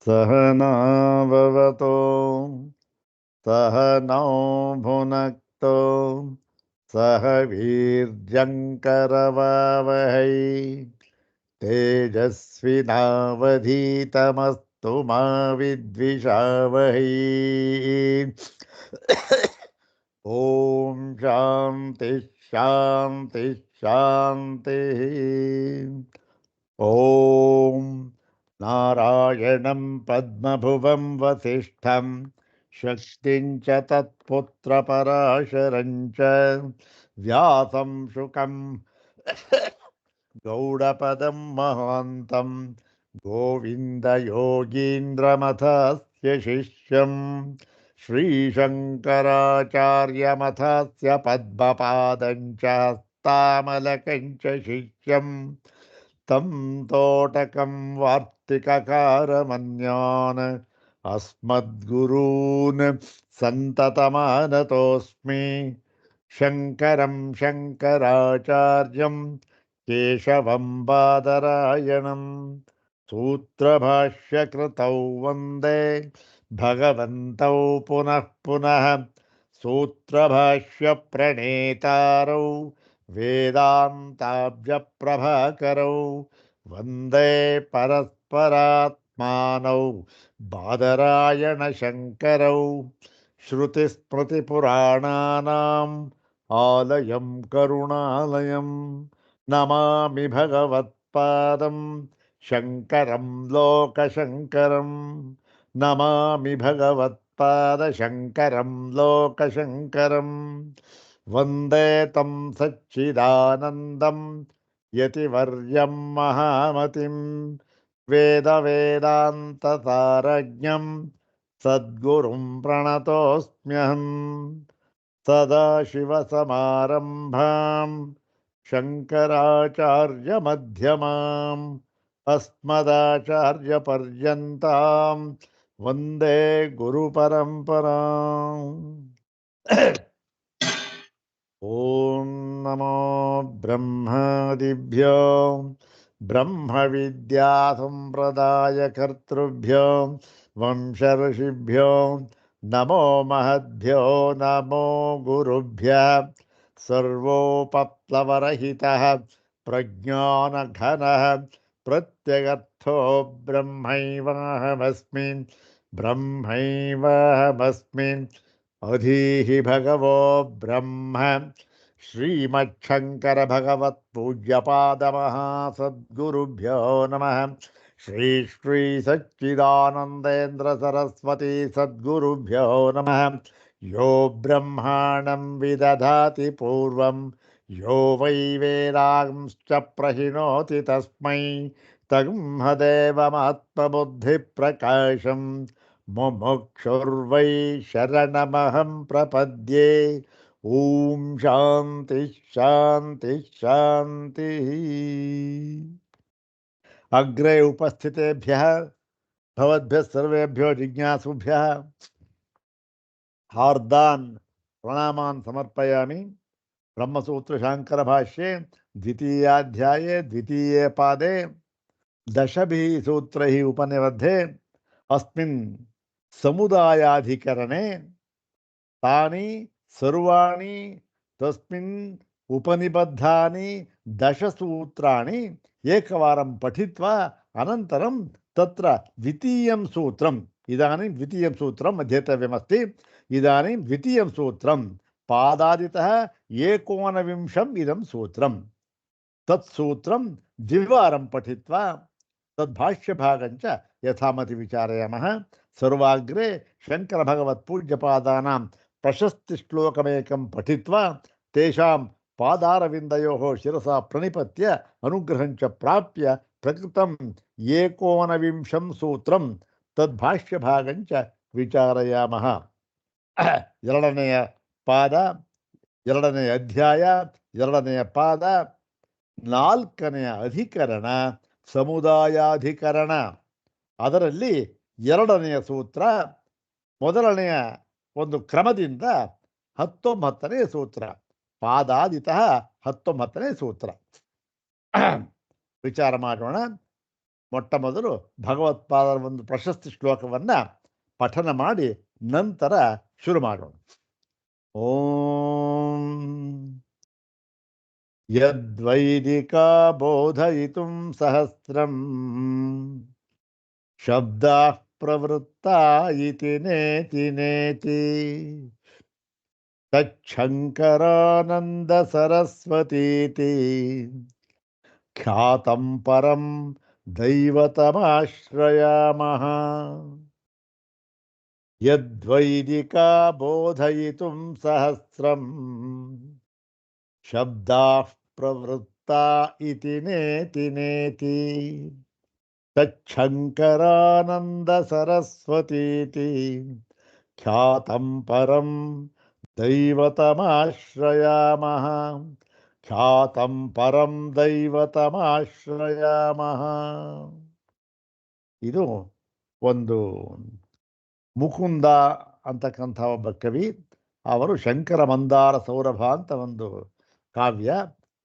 सहनाववतो सहनौ भुनक्तो सह वीर्यङ्करवावहै तेजस्विनावधीतमस्तु मा विद्विषावहै। ॐ शान्ति शान्ति शान्तिः। ॐ नारायणं पद्मभुवं वसिष्ठं शक्तिं च तत्पुत्रपराशरं च व्यासं शुकं गौडपदं महान्तं गोविन्दयोगीन्द्रमथस्य शिष्यं श्रीशङ्कराचार्यमथस्य पद्मपादं च हस्तामलकं च शिष्यं तं तोटकं वार्तिककारमन्यान् अस्मद्गुरून् सन्ततमानतोऽस्मि। शङ्करं शङ्कराचार्यं केशवं बादरायणं सूत्रभाष्यकृतौ वन्दे भगवन्तौ पुनः पुनः। सूत्रभाष्यप्रणेतारौ वेदान्ताब्जप्रभाकरौ वन्दे परस्परात्मानौ बादरायणशङ्करौ। श्रुतिस्मृतिपुराणानाम् आलयं करुणालयं नमामि भगवत्पादं शङ्करं लोकशङ्करं। नमामि भगवत्पादशङ्करं लोकशङ्करं। वन्दे तं सच्चिदानन्दं यतिवर्यं महामतिं वेदवेदान्ततारज्ञं सद्गुरुं प्रणतोऽस्म्यहम्। सदाशिवसमारम्भां शङ्कराचार्यमध्यमाम् अस्मदाचार्यपर्यन्तां वन्दे गुरुपरम्पराम्। ॐ नमो ब्रह्मादिभ्यो ब्रह्मविद्यासम्प्रदायकर्तृभ्यो वंशऋषिभ्यो नमो महद्भ्यो नमो गुरुभ्यः। सर्वोपप्लवरहितः प्रज्ञानघनः प्रत्यगर्थो ब्रह्मैवाहमस्मि ब्रह्मैवाहमस्मि। अधीहि भगवो ब्रह्म श्रीमच्छङ्कर भगवत्पूज्यपादमहासद्गुरुभ्यो नमः। श्री श्री सच्चिदानन्देन्द्र सरस्वती सद्गुरुभ्यो नमः। यो ब्रह्माणं विदधाति पूर्वं यो वै वेदांश्च प्रहिणोति तस्मै तन्मदेवमात्मबुद्धिप्रकाशम् मुमुक्षुर्वै शरणमहं प्रपद्ये। ॐ शान्ति शान्ति शान्तिः। अग्रे उपस्थितेभ्यः भवद्भ्यः सर्वेभ्यो जिज्ञासुभ्यः हार्दान् प्रणामान् समर्पयामि। ब्रह्मसूत्रशाङ्करभाष्ये द्वितीयाध्याये द्वितीये पादे दशभिः सूत्रैः उपनिबद्धे अस्मिन् समुदायाधिकरणे तानि सर्वाणि तस्मिन् उपनिबद्धानि दशसूत्राणि एकवारं पठित्वा अनन्तरं तत्र द्वितीयं सूत्रम् इदानीं द्वितीयं सूत्रम् अध्येतव्यमस्ति। इदानीं द्वितीयं सूत्रं पादादितः एकोनविंशम् इदं सूत्रं। तत्सूत्रं द्विवारं पठित्वा तद्भाष्यभागं च यथामति विचारयामः। सर्वाग्रे शङ्करभगवत्पूज्यपादानां प्रशस्तिश्लोकमेकं पठित्वा तेषां पादारविन्दयोः शिरसा प्रणिपत्य अनुग्रहं च प्राप्य प्रकृतम् एकोनविंशं सूत्रं तद्भाष्यभागं च विचारयामः। ಎರಡನೆಯ ಪಾದ, ಎರಡನೆಯ ಅಧ್ಯಾಯ, ಎರಡನೆಯ ಪಾದ, ನಾಲ್ಕನೆಯ ಅಧಿಕರಣ ಸಮುದಾಯಾಧಿಕರಣ. ಅದರಲ್ಲಿ ಎರಡನೆಯ ಸೂತ್ರ ಮೊದಲನೆಯ ಒಂದು ಕ್ರಮದಿಂದ 19ನೇ ಸೂತ್ರ, ಪಾದಾದಿತಃ 19ನೇ ಸೂತ್ರ ವಿಚಾರ ಮಾಡೋಣ. ಮೊಟ್ಟ ಮೊದಲು ಭಗವತ್ಪಾದರ ಒಂದು ಪ್ರಶಸ್ತಿ ಶ್ಲೋಕವನ್ನು ಪಠನ ಮಾಡಿ ನಂತರ ಶುರು ಮಾಡೋಣ. ಓಂ ಯದ್ವೈದಿಕಾ ಬೋಧಯಿತುಂ ಸಹಸ್ರಂ ಶಬ್ದಾಃ ಪ್ರವೃತ್ತಾ ಇತಿ ನೇತಿ ನೇತಿ ತಚ್ಛಂಕರಾನಂದ ಸರಸ್ವತೀತಿ ಖ್ಯಾತಂ ಪರಂ ದೈವತಮಾಶ್ರಯಾಮಃ. ಯದ್ವೈದಿಕಾ ಬೋಧಯಿತುಂ ಸಹಸ್ರಂ ಶಬ್ದಾಃ ಪ್ರವೃತ್ತಾ ಇತಿ ನೇತಿ ನೇತಿ ತಚ್ಛಂಕರಾನಂದ ಸರಸ್ವತೀತಿ ಖ್ಯಾತಂ ಪರಂ ದೈವತಮಾಶ್ರಯಾಮಃ. ಖ್ಯಾತಂ ಪರಂ ದೈವತಮಾಶ್ರಯಾಮಃ. ಇದು ಒಂದು ಮುಕುಂದ ಅಂತಕ್ಕಂಥ ಒಬ್ಬ ಕವಿ, ಅವರು ಶಂಕರ ಮಂದಾರ ಸೌರಭ ಅಂತ ಒಂದು ಕಾವ್ಯ,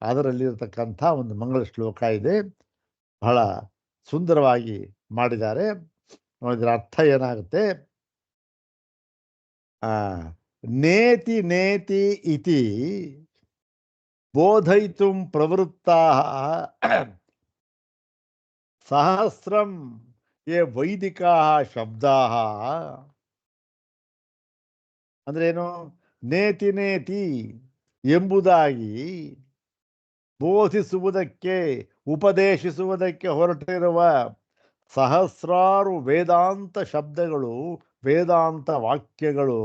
ಅದರಲ್ಲಿರತಕ್ಕಂಥ ಒಂದು ಮಂಗಳ ಶ್ಲೋಕ ಇದೆ. ಬಹಳ ಸುಂದರವಾಗಿ ಮಾಡಿದ್ದಾರೆ. ಇದರ ಅರ್ಥ ಏನಾಗುತ್ತೆ? ನೇತಿ ನೇತಿ ಇತಿ ಬೋಧಯಿತುಂ ಪ್ರವೃತ್ತಾಃ ಸಹಸ್ರಂ ಯೇ ವೈದಿಕಾಃ ಶಬ್ದಾಃ. ಅಂದ್ರೇನು? ನೇತಿ ನೇತಿ ಎಂಬುದಾಗಿ ಬೋಧಿಸುವುದಕ್ಕೆ, ಉಪದೇಶಿಸುವುದಕ್ಕೆ ಹೊರಟಿರುವ ಸಹಸ್ರಾರು ವೇದಾಂತ ಶಬ್ದಗಳು, ವೇದಾಂತ ವಾಕ್ಯಗಳು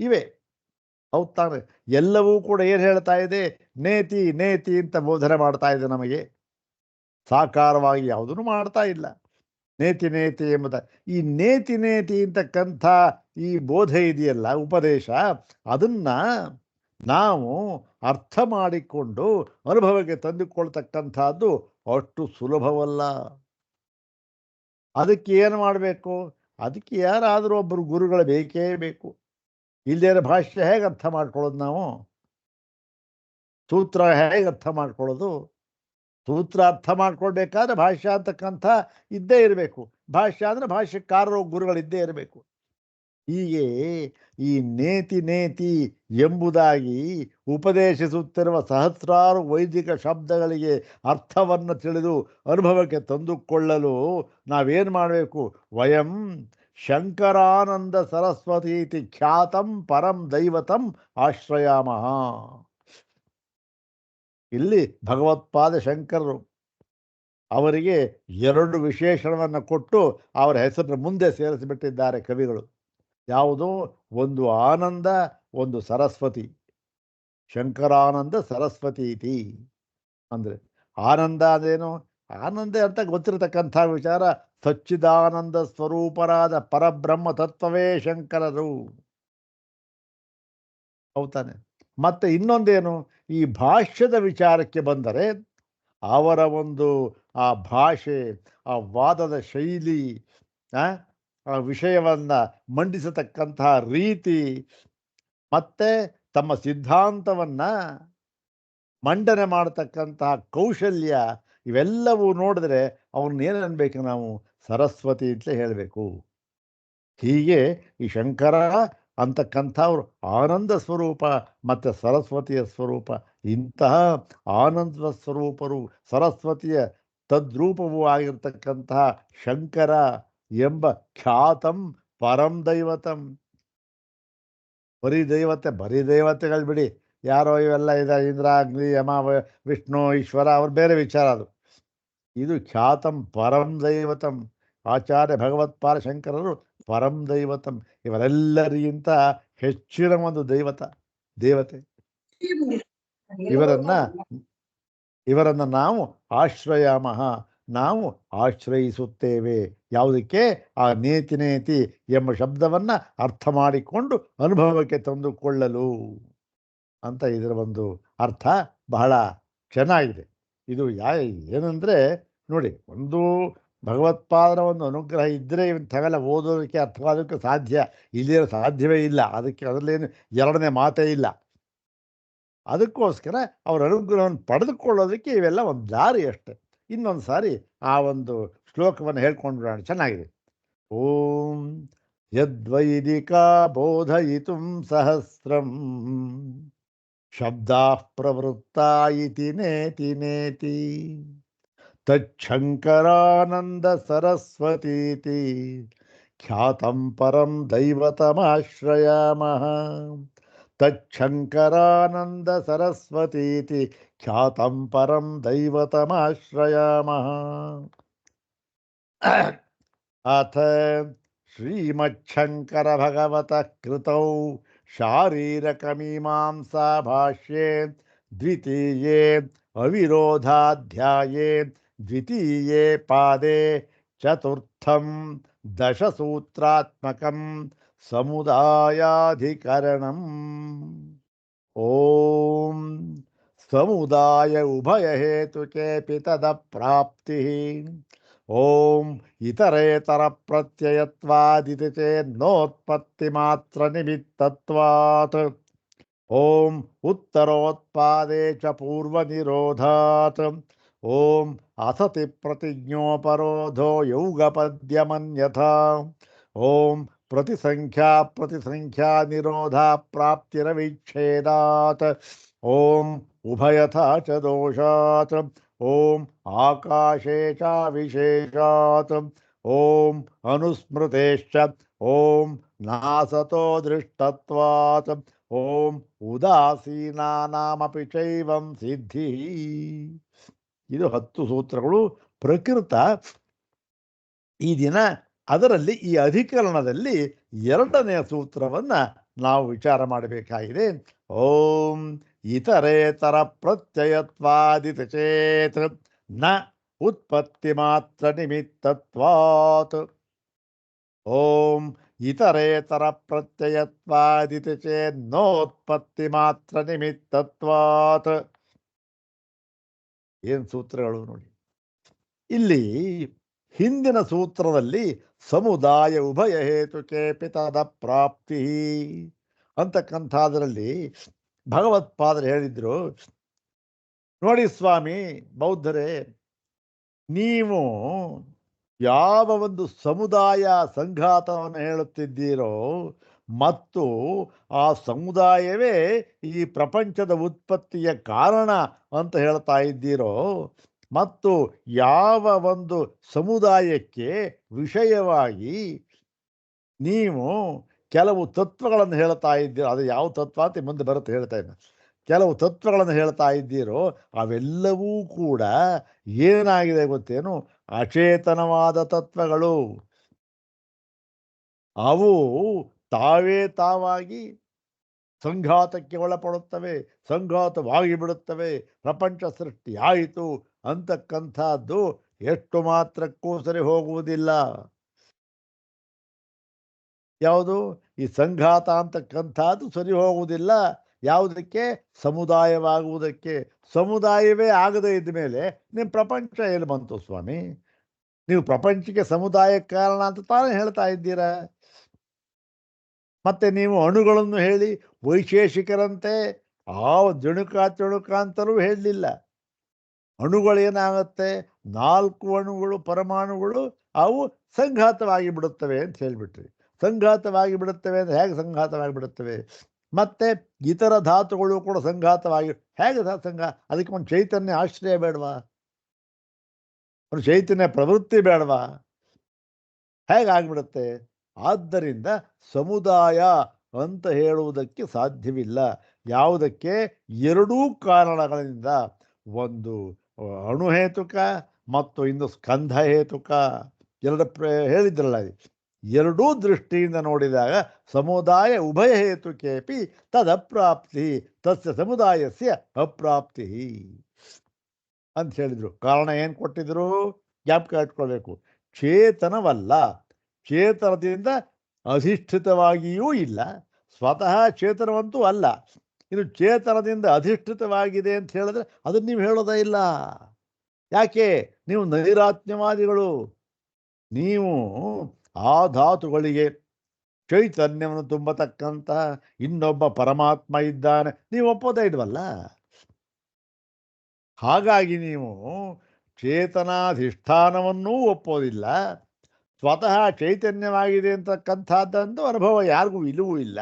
ಇವೆ. ಹೌದು ತಾನೆ? ಎಲ್ಲವೂ ಕೂಡ ಏನು ಹೇಳ್ತಾ ಇದೆ? ನೇತಿ ನೇತಿ ಅಂತ ಬೋಧನೆ ಮಾಡ್ತಾ ಇದೆ ನಮಗೆ. ಸಾಕಾರವಾಗಿ ಯಾವುದನ್ನು ಮಾಡ್ತಾ ಇಲ್ಲ. ನೇತಿ ನೇತಿ ಎಂಬುದ ಈ ನೇತಿ ನೇತಿ ಅಂತಕ್ಕಂಥ ಈ ಬೋಧೆ ಇದೆಯಲ್ಲ, ಉಪದೇಶ, ಅದನ್ನ ನಾವು ಅರ್ಥ ಮಾಡಿಕೊಂಡು ಅನುಭವಕ್ಕೆ ತಂದುಕೊಳ್ತಕ್ಕಂಥದ್ದು ಅಷ್ಟು ಸುಲಭವಲ್ಲ. ಅದಕ್ಕೆ ಏನು ಮಾಡಬೇಕು? ಅದಕ್ಕೆ ಯಾರಾದರೂ ಒಬ್ಬರು ಗುರುಗಳು ಬೇಕೇ ಬೇಕು. ಇಲ್ಲದೇ ಭಾಷ್ಯ ಹೇಗೆ ಅರ್ಥ ಮಾಡ್ಕೊಳ್ಳೋದು? ನಾವು ಸೂತ್ರ ಹೇಗೆ ಅರ್ಥ ಮಾಡ್ಕೊಳ್ಳೋದು? ಸೂತ್ರ ಅರ್ಥ ಮಾಡ್ಕೊಳ್ಬೇಕಾದ್ರೆ ಭಾಷ್ಯ ಅಂತಕ್ಕಂಥ ಇದ್ದೇ ಇರಬೇಕು. ಭಾಷ್ಯ ಅಂದರೆ ಭಾಷ್ಯಕಾರರು ಗುರುಗಳಿದ್ದೇ ಇರಬೇಕು. ಹೀಗೆ ಈ ನೇತಿ ನೇತಿ ಎಂಬುದಾಗಿ ಉಪದೇಶಿಸುತ್ತಿರುವ ಸಹಸ್ರಾರು ವೈದಿಕ ಶಬ್ದಗಳಿಗೆ ಅರ್ಥವನ್ನು ತಿಳಿದು ಅನುಭವಕ್ಕೆ ತಂದುಕೊಳ್ಳಲು ನಾವೇನು ಮಾಡಬೇಕು? ವಯಂ ಶಂಕರಾನಂದ ಸರಸ್ವತೀತಿ ಖ್ಯಾತಂ ಪರಂ ದೈವತಂ ಆಶ್ರಯಾಮಃ. ಇಲ್ಲಿ ಭಗವತ್ಪಾದ ಶಂಕರರು ಅವರಿಗೆ ಎರಡು ವಿಶೇಷಣವನ್ನು ಕೊಟ್ಟು ಅವರ ಹೆಸರನ್ನು ಮುಂದೆ ಸೇರಿಸಿಬಿಟ್ಟಿದ್ದಾರೆ ಕವಿಗಳು. ಯಾವುದು? ಒಂದು ಆನಂದ, ಒಂದು ಸರಸ್ವತಿ. ಶಂಕರಾನಂದ ಸರಸ್ವತೀತಿ ಅಂದರೆ ಆನಂದ ಅಂದೇನು? ಆನಂದ ಅಂತ ಗೊತ್ತಿರತಕ್ಕಂಥ ವಿಚಾರ. ಸಚ್ಚಿದಾನಂದ ಸ್ವರೂಪರಾದ ಪರಬ್ರಹ್ಮ ತತ್ವವೇ ಶಂಕರರು. ಹೌದಾನೆ? ಮತ್ತೆ ಇನ್ನೊಂದೇನು? ಈ ಭಾಷ್ಯದ ವಿಚಾರಕ್ಕೆ ಬಂದರೆ ಅವರ ಒಂದು ಆ ಭಾಷೆ, ಆ ವಾದದ ಶೈಲಿ, ಆ ವಿಷಯವನ್ನು ಮಂಡಿಸತಕ್ಕಂತಹ ರೀತಿ, ಮತ್ತೆ ತಮ್ಮ ಸಿದ್ಧಾಂತವನ್ನು ಮಂಡನೆ ಮಾಡತಕ್ಕಂತಹ ಕೌಶಲ್ಯ, ಇವೆಲ್ಲವೂ ನೋಡಿದ್ರೆ ಅವ್ರನ್ನೇನು ಅನ್ಬೇಕು? ನಾವು ಸರಸ್ವತಿ ಅಂತಲೇ ಹೇಳಬೇಕು. ಹೀಗೆ ಈ ಶಂಕರ ಅಂತಕ್ಕಂಥವ್ರು ಆನಂದ ಸ್ವರೂಪ ಮತ್ತು ಸರಸ್ವತಿಯ ಸ್ವರೂಪ. ಇಂತಹ ಆನಂದ ಸ್ವರೂಪರು, ಸರಸ್ವತಿಯ ತದ್ರೂಪವೂ ಆಗಿರ್ತಕ್ಕಂತಹ ಶಂಕರ ಎಂಬ ಖ್ಯಾತಂ ಪರಂ ದೈವತಂ. ಬರೀ ದೇವತೆಗಳು ಬಿಡಿ, ಯಾರೋ ಇವೆಲ್ಲ ಇದೆ, ಇಂದ್ರ, ಅಗ್ನಿ, ಯಮ, ವಿಷ್ಣು, ಈಶ್ವರ, ಅವ್ರ ಬೇರೆ ವಿಚಾರ. ಅದು ಇದು ಖ್ಯಾತಂ ಪರಂ ದೈವತಂ. ಆಚಾರ್ಯ ಭಗವತ್ಪಾದ ಶಂಕರರು ಪರಂ ದೈವತಂ, ಇವರೆಲ್ಲರಿಗಿಂತ ಹೆಚ್ಚಿನ ಒಂದು ದೇವತೆ. ಇವರನ್ನ ನಾವು ಆಶ್ರಯಾಮಃ, ನಾವು ಆಶ್ರಯಿಸುತ್ತೇವೆ. ಯಾವುದಕ್ಕೆ? ಆ ನೇತಿ ನೇತಿ ಎಂಬ ಶಬ್ದವನ್ನು ಅರ್ಥ ಮಾಡಿಕೊಂಡು ಅನುಭವಕ್ಕೆ ತಂದುಕೊಳ್ಳಲು ಅಂತ ಇದರ ಒಂದು ಅರ್ಥ ಬಹಳ ಚೆನ್ನಾಗಿದೆ. ಇದು ಏನಂದರೆ ನೋಡಿ, ಒಂದು ಭಗವತ್ಪಾದರ ಒಂದು ಅನುಗ್ರಹ ಇದ್ದರೆ ಇಂಥವೆಲ್ಲ ಓದೋದಕ್ಕೆ ಅರ್ಥವಾದಕ್ಕೆ ಸಾಧ್ಯ. ಇಲ್ಲೇ ಸಾಧ್ಯವೇ ಇಲ್ಲ. ಅದರಲ್ಲೇನು ಎರಡನೇ ಮಾತೇ ಇಲ್ಲ. ಅದಕ್ಕೋಸ್ಕರ ಅವರ ಅನುಗ್ರಹವನ್ನು ಪಡೆದುಕೊಳ್ಳೋದಕ್ಕೆ ಇವೆಲ್ಲ ಒಂದು ದಾರಿ ಅಷ್ಟೆ. ಇನ್ನೊಂದು ಸಾರಿ ಆ ಒಂದು ಶ್ಲೋಕವನ್ನು ಹೇಳ್ಕೊಂಡು ಬಿಡೋಣ, ಚೆನ್ನಾಗಿದೆ. ಓಂ ಯದ್ವೈದಿಕಾ ಬೋಧಯಿತುಂ ಸಹಸ್ರಂ ಶಬ್ದಾಃ ಪ್ರವೃತ್ತಾ ಇತಿ ನೇತಿ ನೇತಿ ತಚ್ಛಂಕರಾನಂದ ಸರಸ್ವತೀತಿ ಖ್ಯಾತಂ ಪರಂ ದೈವತಮಾಶ್ರಯಾಮಃ. ತಚ್ಛಂಕರಾನಂದ ಸರಸ್ವತೀತಿ ಖ್ಯಾತಂ ಪರಂ ದೈವತಮಾಶ್ರಯಾಮಃ. ಅಥ ಶ್ರೀಮಚ್ಛಂಕರ ಭಗವತಃ ಕೃತೌ ಶಾರೀರಕಮೀಮಾಂಸಾ ಭಾಷ್ಯೆ ದ್ವಿತೀಯೇ ಅವಿರೋಧಾಧ್ಯಾಯೇ ದ್ವಿತೀಯೇ ಪಾದೆ ಚತುರ್ಥಂ ದಶಸೂತ್ರಾತ್ಮಕಂ ಸಮುದಾಯಾಧಿಕರಣಂ. ಓಂ ಸಮುದಾಯ ಉಭಯಹೇತುಕೇಪಿ ತದಪ್ರಾಪ್ತಿ. ಓಂ ಇತರೇತರ ಪ್ರತ್ಯಯತ್ವಾದಿತಿ ಚೇನ್ನೋತ್ಪತ್ತಿ ಮಾತ್ರ ನಿಮಿತ್ತತ್ವಾತ್. ಓಂ ಉತ್ತರೋತ್ಪಾದೇ ಚ ಪೂರ್ವನಿರೋಧಾತ್. ಓಂ ಅಸತಿ ಪ್ರತಿಜ್ಞೋಪರೋಧೋ ಯೌಗಪದ್ಯಮನ್ಯಥಾ. ಓಂ ಪ್ರತಿಸಂಖ್ಯಾ ನಿರೋಧ ಪ್ರಾಪ್ತಿರವಿಚ್ಛೇದಾತ್. ಓಂ ಉಭಯಥಾ ಚ ದೋಷಾತ್. ಓಂ ಆಕಾಶೇ ಚ ವಿಶೇಷಾತ್. ಓಂ ಅನುಸ್ಮೃತೇಶ್ಚ. ಓಂ ನಾಸತೋ ದೃಷ್ಟತ್ವಾತ್. ಓಂ ಉದಾಸೀನಾನಾಮಪಿ ಚೈವಂ ಸಿದ್ಧಿ. ಇದು 10 ಸೂತ್ರಗಳು. ಪ್ರಕೃತ ಈ ದಿನ ಅದರಲ್ಲಿ ಈ ಅಧಿಕರಣದಲ್ಲಿ 2ನೇ ಸೂತ್ರವನ್ನು ನಾವು ವಿಚಾರ ಮಾಡಬೇಕಾಗಿದೆ. ಓಂ ಇತರೇತರ ಪ್ರತ್ಯಯತ್ವಾದಿತಿ ಚೇತ್ ನ ಉತ್ಪತ್ತಿ ಮಾತ್ರ ನಿಮಿತ್ತತ್ವಾತ್. ಓಂ ಇತರೇತರ ಪ್ರತ್ಯಯತ್ವಾದಿತಿ ಚೇನ್ನೋತ್ಪತ್ತಿ ಮಾತ್ರ ನಿಮಿತ್ತತ್ವಾತ್. ಏನು ಸೂತ್ರಗಳು ನೋಡಿ. ಇಲ್ಲಿ ಹಿಂದಿನ ಸೂತ್ರದಲ್ಲಿ ಸಮುದಾಯ ಉಭಯ ಹೇತುಕೇಪಿ ತದಪ್ರಾಪ್ತಿ ಅಂತಕ್ಕಂಥದ್ರಲ್ಲಿ ಭಗವತ್ಪಾದರು ಹೇಳಿದ್ರು, ನೋಡಿ ಸ್ವಾಮಿ ಬೌದ್ಧರೇ, ನೀವು ಯಾವ ಒಂದು ಸಮುದಾಯ ಸಂಘಾತವನ್ನು ಹೇಳುತ್ತಿದ್ದೀರೋ ಮತ್ತು ಆ ಸಮುದಾಯವೇ ಈ ಪ್ರಪಂಚದ ಉತ್ಪತ್ತಿಯ ಕಾರಣ ಅಂತ ಹೇಳ್ತಾ ಇದ್ದೀರೋ, ಮತ್ತು ಯಾವ ಒಂದು ಸಮುದಾಯಕ್ಕೆ ವಿಷಯವಾಗಿ ನೀವು ಕೆಲವು ತತ್ವಗಳನ್ನು ಹೇಳ್ತಾ ಇದ್ದೀರೋ, ಅದು ಯಾವ ತತ್ವ ಅಂತ ಮುಂದೆ ಬರುತ್ತೆ ಹೇಳ್ತಾ ಇದ್ದೀನಿ, ಕೆಲವು ತತ್ವಗಳನ್ನು ಹೇಳ್ತಾ ಇದ್ದೀರೋ ಅವೆಲ್ಲವೂ ಕೂಡ ಏನಾಗಿದೆ ಗೊತ್ತೇನು? ಅಚೇತನವಾದ ತತ್ವಗಳು. ಅವು ತಾವೇ ತಾವಾಗಿ ಸಂಘಾತಕ್ಕೆ ಒಳಪಡುತ್ತವೆ, ಸಂಘಾತವಾಗಿ ಬಿಡುತ್ತವೆ. ಪ್ರಪಂಚ ಸೃಷ್ಟಿಯಾಯಿತು ಅಂತಕ್ಕಂಥದ್ದು ಎಷ್ಟು ಮಾತ್ರಕ್ಕೂ ಸರಿ ಹೋಗುವುದಿಲ್ಲ. ಯಾವುದು ಈ ಸಂಘಾತ ಅಂತಕ್ಕಂಥದ್ದು ಸರಿ ಹೋಗುವುದಿಲ್ಲ. ಯಾವುದಕ್ಕೆ? ಸಮುದಾಯವಾಗುವುದಕ್ಕೆ. ಸಮುದಾಯವೇ ಆಗದೇ ಇದ್ದ ಮೇಲೆ ನಿಮ್ಮ ಪ್ರಪಂಚ ಎಲ್ಲಿ ಬಂತು ಸ್ವಾಮಿ? ನೀವು ಪ್ರಪಂಚಕ್ಕೆ ಸಮುದಾಯ ಕಾರಣ ಅಂತ ತಾನೇ ಹೇಳ್ತಾ ಇದ್ದೀರಾ. ಮತ್ತೆ ನೀವು ಅಣುಗಳನ್ನು ಹೇಳಿ ವೈಶೇಷಿಕರಂತೆ ಆ ಜಣುಕ ಅಂತಲೂ ಹೇಳಲಿಲ್ಲ. ಅಣುಗಳೇನಾಗುತ್ತೆ? 4 ಅಣುಗಳು ಪರಮಾಣುಗಳು ಅವು ಸಂಘಾತವಾಗಿ ಬಿಡುತ್ತವೆ ಅಂತ ಹೇಳಿಬಿಟ್ರಿ. ಸಂಘಾತವಾಗಿ ಬಿಡುತ್ತವೆ ಅಂದರೆ ಹೇಗೆ ಸಂಘಾತವಾಗಿ ಬಿಡುತ್ತವೆ? ಮತ್ತೆ ಇತರ ಧಾತುಗಳು ಕೂಡ ಸಂಘಾತವಾಗಿ ಹೇಗೆ ಅದಕ್ಕೆ ಒಂದು ಚೈತನ್ಯ ಆಶ್ರಯ ಬೇಡವಾ? ಒಂದು ಚೈತನ್ಯ ಪ್ರವೃತ್ತಿ ಬೇಡವಾ? ಹೇಗಾಗ್ಬಿಡುತ್ತೆ? ಆದ್ದರಿಂದ ಸಮುದಾಯ ಅಂತ ಹೇಳುವುದಕ್ಕೆ ಸಾಧ್ಯವಿಲ್ಲ. ಯಾವುದಕ್ಕೆ? 2 ಕಾರಣಗಳಿಂದ, ಒಂದು ಅಣುಹೇತುಕ ಮತ್ತು ಇನ್ನು ಸ್ಕಂಧ ಹೇತುಕ. ಹೇಳಿದ್ರಲ್ಲ, 2 ದೃಷ್ಟಿಯಿಂದ ನೋಡಿದಾಗ ಸಮುದಾಯ ಉಭಯ ಹೇತುಕೇಪಿ ತದಪ್ರಾಪ್ತಿ ತಸ್ಯ ಸಮುದಾಯಸ್ಯ ಅಪ್ರಾಪ್ತಿ ಅಂತ ಹೇಳಿದರು. ಕಾರಣ ಏನು ಕೊಟ್ಟಿದ್ರು? ಜ್ಞಾಪಕ ಇಟ್ಕೊಳ್ಬೇಕು. ಚೇತನವಲ್ಲ, ಚೇತನದಿಂದ ಅಧಿಷ್ಠಿತವಾಗಿಯೂ ಇಲ್ಲ, ಸ್ವತಃ ಚೇತನವಂತೂ ಅಲ್ಲ. ಇದು ಚೇತನದಿಂದ ಅಧಿಷ್ಠಿತವಾಗಿದೆ ಅಂತ ಹೇಳಿದ್ರೆ ಅದನ್ನು ನೀವು ಹೇಳೋದೇ ಇಲ್ಲ. ಯಾಕೆ? ನೀವು ನೈರಾತ್ಮ್ಯವಾದಿಗಳು. ನೀವು ಆ ಧಾತುಗಳಿಗೆ ಚೈತನ್ಯವನ್ನು ತುಂಬತಕ್ಕಂಥ ಇನ್ನೊಬ್ಬ ಪರಮಾತ್ಮ ಇದ್ದಾನೆ ನೀವು ಒಪ್ಪೋದೇ ಇಲ್ವಲ್ಲ. ಹಾಗಾಗಿ ನೀವು ಚೇತನಾಧಿಷ್ಠಾನವನ್ನೂ ಒಪ್ಪೋದಿಲ್ಲ. ಸ್ವತಃ ಚೈತನ್ಯವಾಗಿದೆ ಅಂತಕ್ಕಂಥದ್ದಂತೂ ಅನುಭವ ಯಾರಿಗೂ ಇಲ್ಲವೂ ಇಲ್ಲ.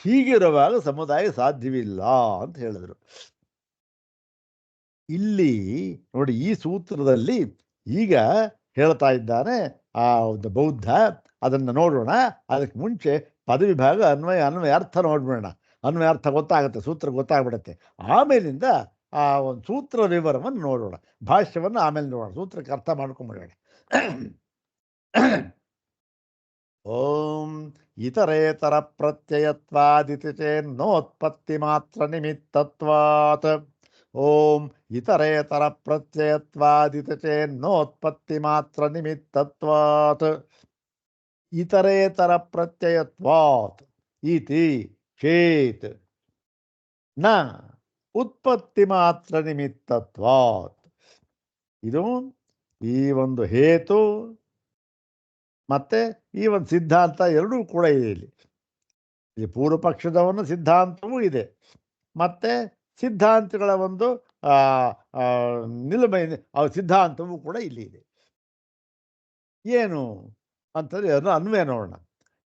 ಹೀಗಿರುವಾಗ ಸಮುದಾಯ ಸಾಧ್ಯವಿಲ್ಲ ಅಂತ ಹೇಳಿದರು. ಇಲ್ಲಿ ನೋಡಿ, ಈ ಸೂತ್ರದಲ್ಲಿ ಈಗ ಹೇಳ್ತಾ ಇದ್ದಾನೆ ಆ ಒಂದು ಬೌದ್ಧ. ಅದನ್ನು ನೋಡೋಣ. ಅದಕ್ಕೆ ಮುಂಚೆ ಪದವಿಭಾಗ ಅನ್ವಯಾರ್ಥ ನೋಡ್ಬಿಡೋಣ. ಅನ್ವಯಾರ್ಥ ಗೊತ್ತಾಗುತ್ತೆ, ಸೂತ್ರ ಗೊತ್ತಾಗ್ಬಿಡುತ್ತೆ. ಆಮೇಲಿಂದ ಆ ಒಂದು ಸೂತ್ರ ವಿವರವನ್ನು ನೋಡೋಣ. ಭಾಷ್ಯವನ್ನು ಆಮೇಲೆ ನೋಡೋಣ, ಸೂತ್ರಕ್ಕೆ ಅರ್ಥ ಮಾಡ್ಕೊಂಬಿಡೋಣ. ಓಂ ಇತರೇತರ ಪ್ರತ್ಯಯತ್ವಾದಿತಿ ಚೇನ್ನೋತ್ಪತ್ತಿ ಮಾತ್ರ ನಿಮಿತ್ತತ್ವಾತ್. ಓಂ ಇತರೇತರ ಪ್ರತ್ಯಯತ್ವಾದಿತಿ ಚೇನ್ನೋತ್ಪತ್ತಿ ಮಾತ್ರ ನಿಮಿತ್ತತ್ವಾತ್. ಇತರೇತರ ಪ್ರತ್ಯಯತ್ವಾತ್ ಇತಿ ಚೇತ್ ನ ಉತ್ಪತ್ತಿ ಮಾತ್ರ ನಿಮಿತ್ತತ್ವಾತ್. ಇದು ಈ ಒಂದು ಹೇತು ಮತ್ತೆ ಈ ಒಂದು ಸಿದ್ಧಾಂತ ಎರಡೂ ಕೂಡ ಇದೆ. ಇಲ್ಲಿ ಪೂರ್ವ ಪಕ್ಷದವನು ಸಿದ್ಧಾಂತವೂ ಇದೆ, ಮತ್ತೆ ಸಿದ್ಧಾಂತಗಳ ಒಂದು ನಿಲುಮೆ ಸಿದ್ಧಾಂತವೂ ಕೂಡ ಇಲ್ಲಿ ಇದೆ. ಏನು ಅಂತಂದ್ರೆ ಅದನ್ನು ಅನ್ವಯ ನೋಡೋಣ.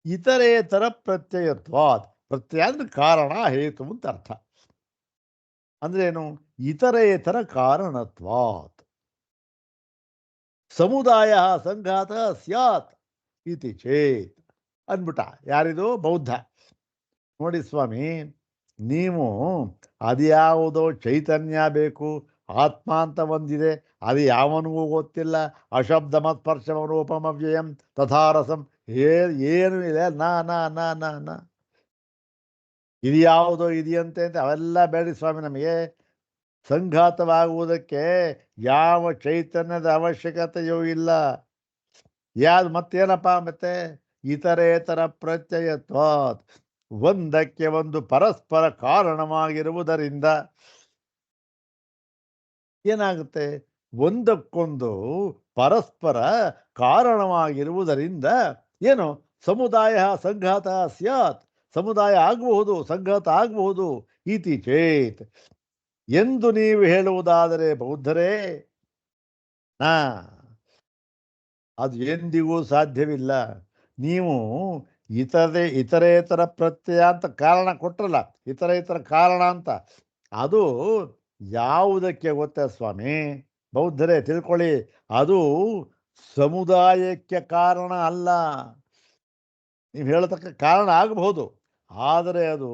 ಇತರೇತರ ಪ್ರತ್ಯಯತ್ವಾತ್. ಪ್ರತ್ಯಯ ಅಂದ್ರೆ ಕಾರಣ, ಹೇತು ಅಂತ ಅರ್ಥ. ಅಂದ್ರೆ ಏನು? ಇತರೇತರ ಕಾರಣತ್ವಾತ್ ಸಮುದಾಯ ಸಂಘಾತ ಸ್ಯಾತ್ ಇತಿ ಚೇತ್ ಅಂದ್ಬಿಟ್ಟ. ಯಾರಿದು? ಬೌದ್ಧ. ನೋಡಿ ಸ್ವಾಮಿ, ನೀವು ಅದ್ಯಾವುದೋ ಚೈತನ್ಯ ಬೇಕು, ಆತ್ಮ ಅಂತ ಒಂದಿದೆ, ಅದು ಯಾವನಿಗೂ ಗೊತ್ತಿಲ್ಲ. ಅಶಬ್ದ ಮತ್ಪರ್ಶಮ ರೂಪಮವ್ಯಯಂ ತಥಾರಸಂ ಏನು ಇದೆ? ನಾ ಇದು ಯಾವುದೋ ಇದೆಯಂತೆ ಅಂತ ಅವೆಲ್ಲ ಬೇಡಿ ಸ್ವಾಮಿ. ನಮಗೆ ಸಂಘಾತವಾಗುವುದಕ್ಕೆ ಯಾವ ಚೈತನ್ಯದ ಅವಶ್ಯಕತೆಯೂ ಇಲ್ಲ. ಯಾವ್ದು ಮತ್ತೇನಪ್ಪ? ಮತ್ತೆ ಇತರೇತರ ಪ್ರತ್ಯಯತ್ವಾತ್, ಒಂದಕ್ಕೆ ಒಂದು ಪರಸ್ಪರ ಕಾರಣವಾಗಿರುವುದರಿಂದ ಏನಾಗುತ್ತೆ? ಒಂದಕ್ಕೊಂದು ಪರಸ್ಪರ ಕಾರಣವಾಗಿರುವುದರಿಂದ ಏನು? ಸಮುದಾಯ ಸಂಘಾತ ಸ್ಯಾತ್, ಸಮುದಾಯ ಆಗಬಹುದು, ಸಂಘಾತ ಆಗಬಹುದು. ಇತಿ ಚೇತ್ ಎಂದು ನೀವು ಹೇಳುವುದಾದರೆ ಬೌದ್ಧರೇ, ಅದು ಎಂದಿಗೂ ಸಾಧ್ಯವಿಲ್ಲ. ನೀವು ಇತರೇತರ ಪ್ರತ್ಯಯ ಅಂತ ಕಾರಣ ಕೊಟ್ರಲ್ಲ, ಇತರ ಕಾರಣ ಅಂತ, ಅದು ಯಾವುದಕ್ಕೆ ಗೊತ್ತಾ ಸ್ವಾಮಿ? ಬೌದ್ಧರೇ ತಿಳ್ಕೊಳ್ಳಿ, ಅದು ಸಮುದಾಯಕ್ಕೆ ಕಾರಣ ಅಲ್ಲ. ನೀವು ಹೇಳತಕ್ಕ ಕಾರಣ ಆಗಬಹುದು, ಆದರೆ ಅದು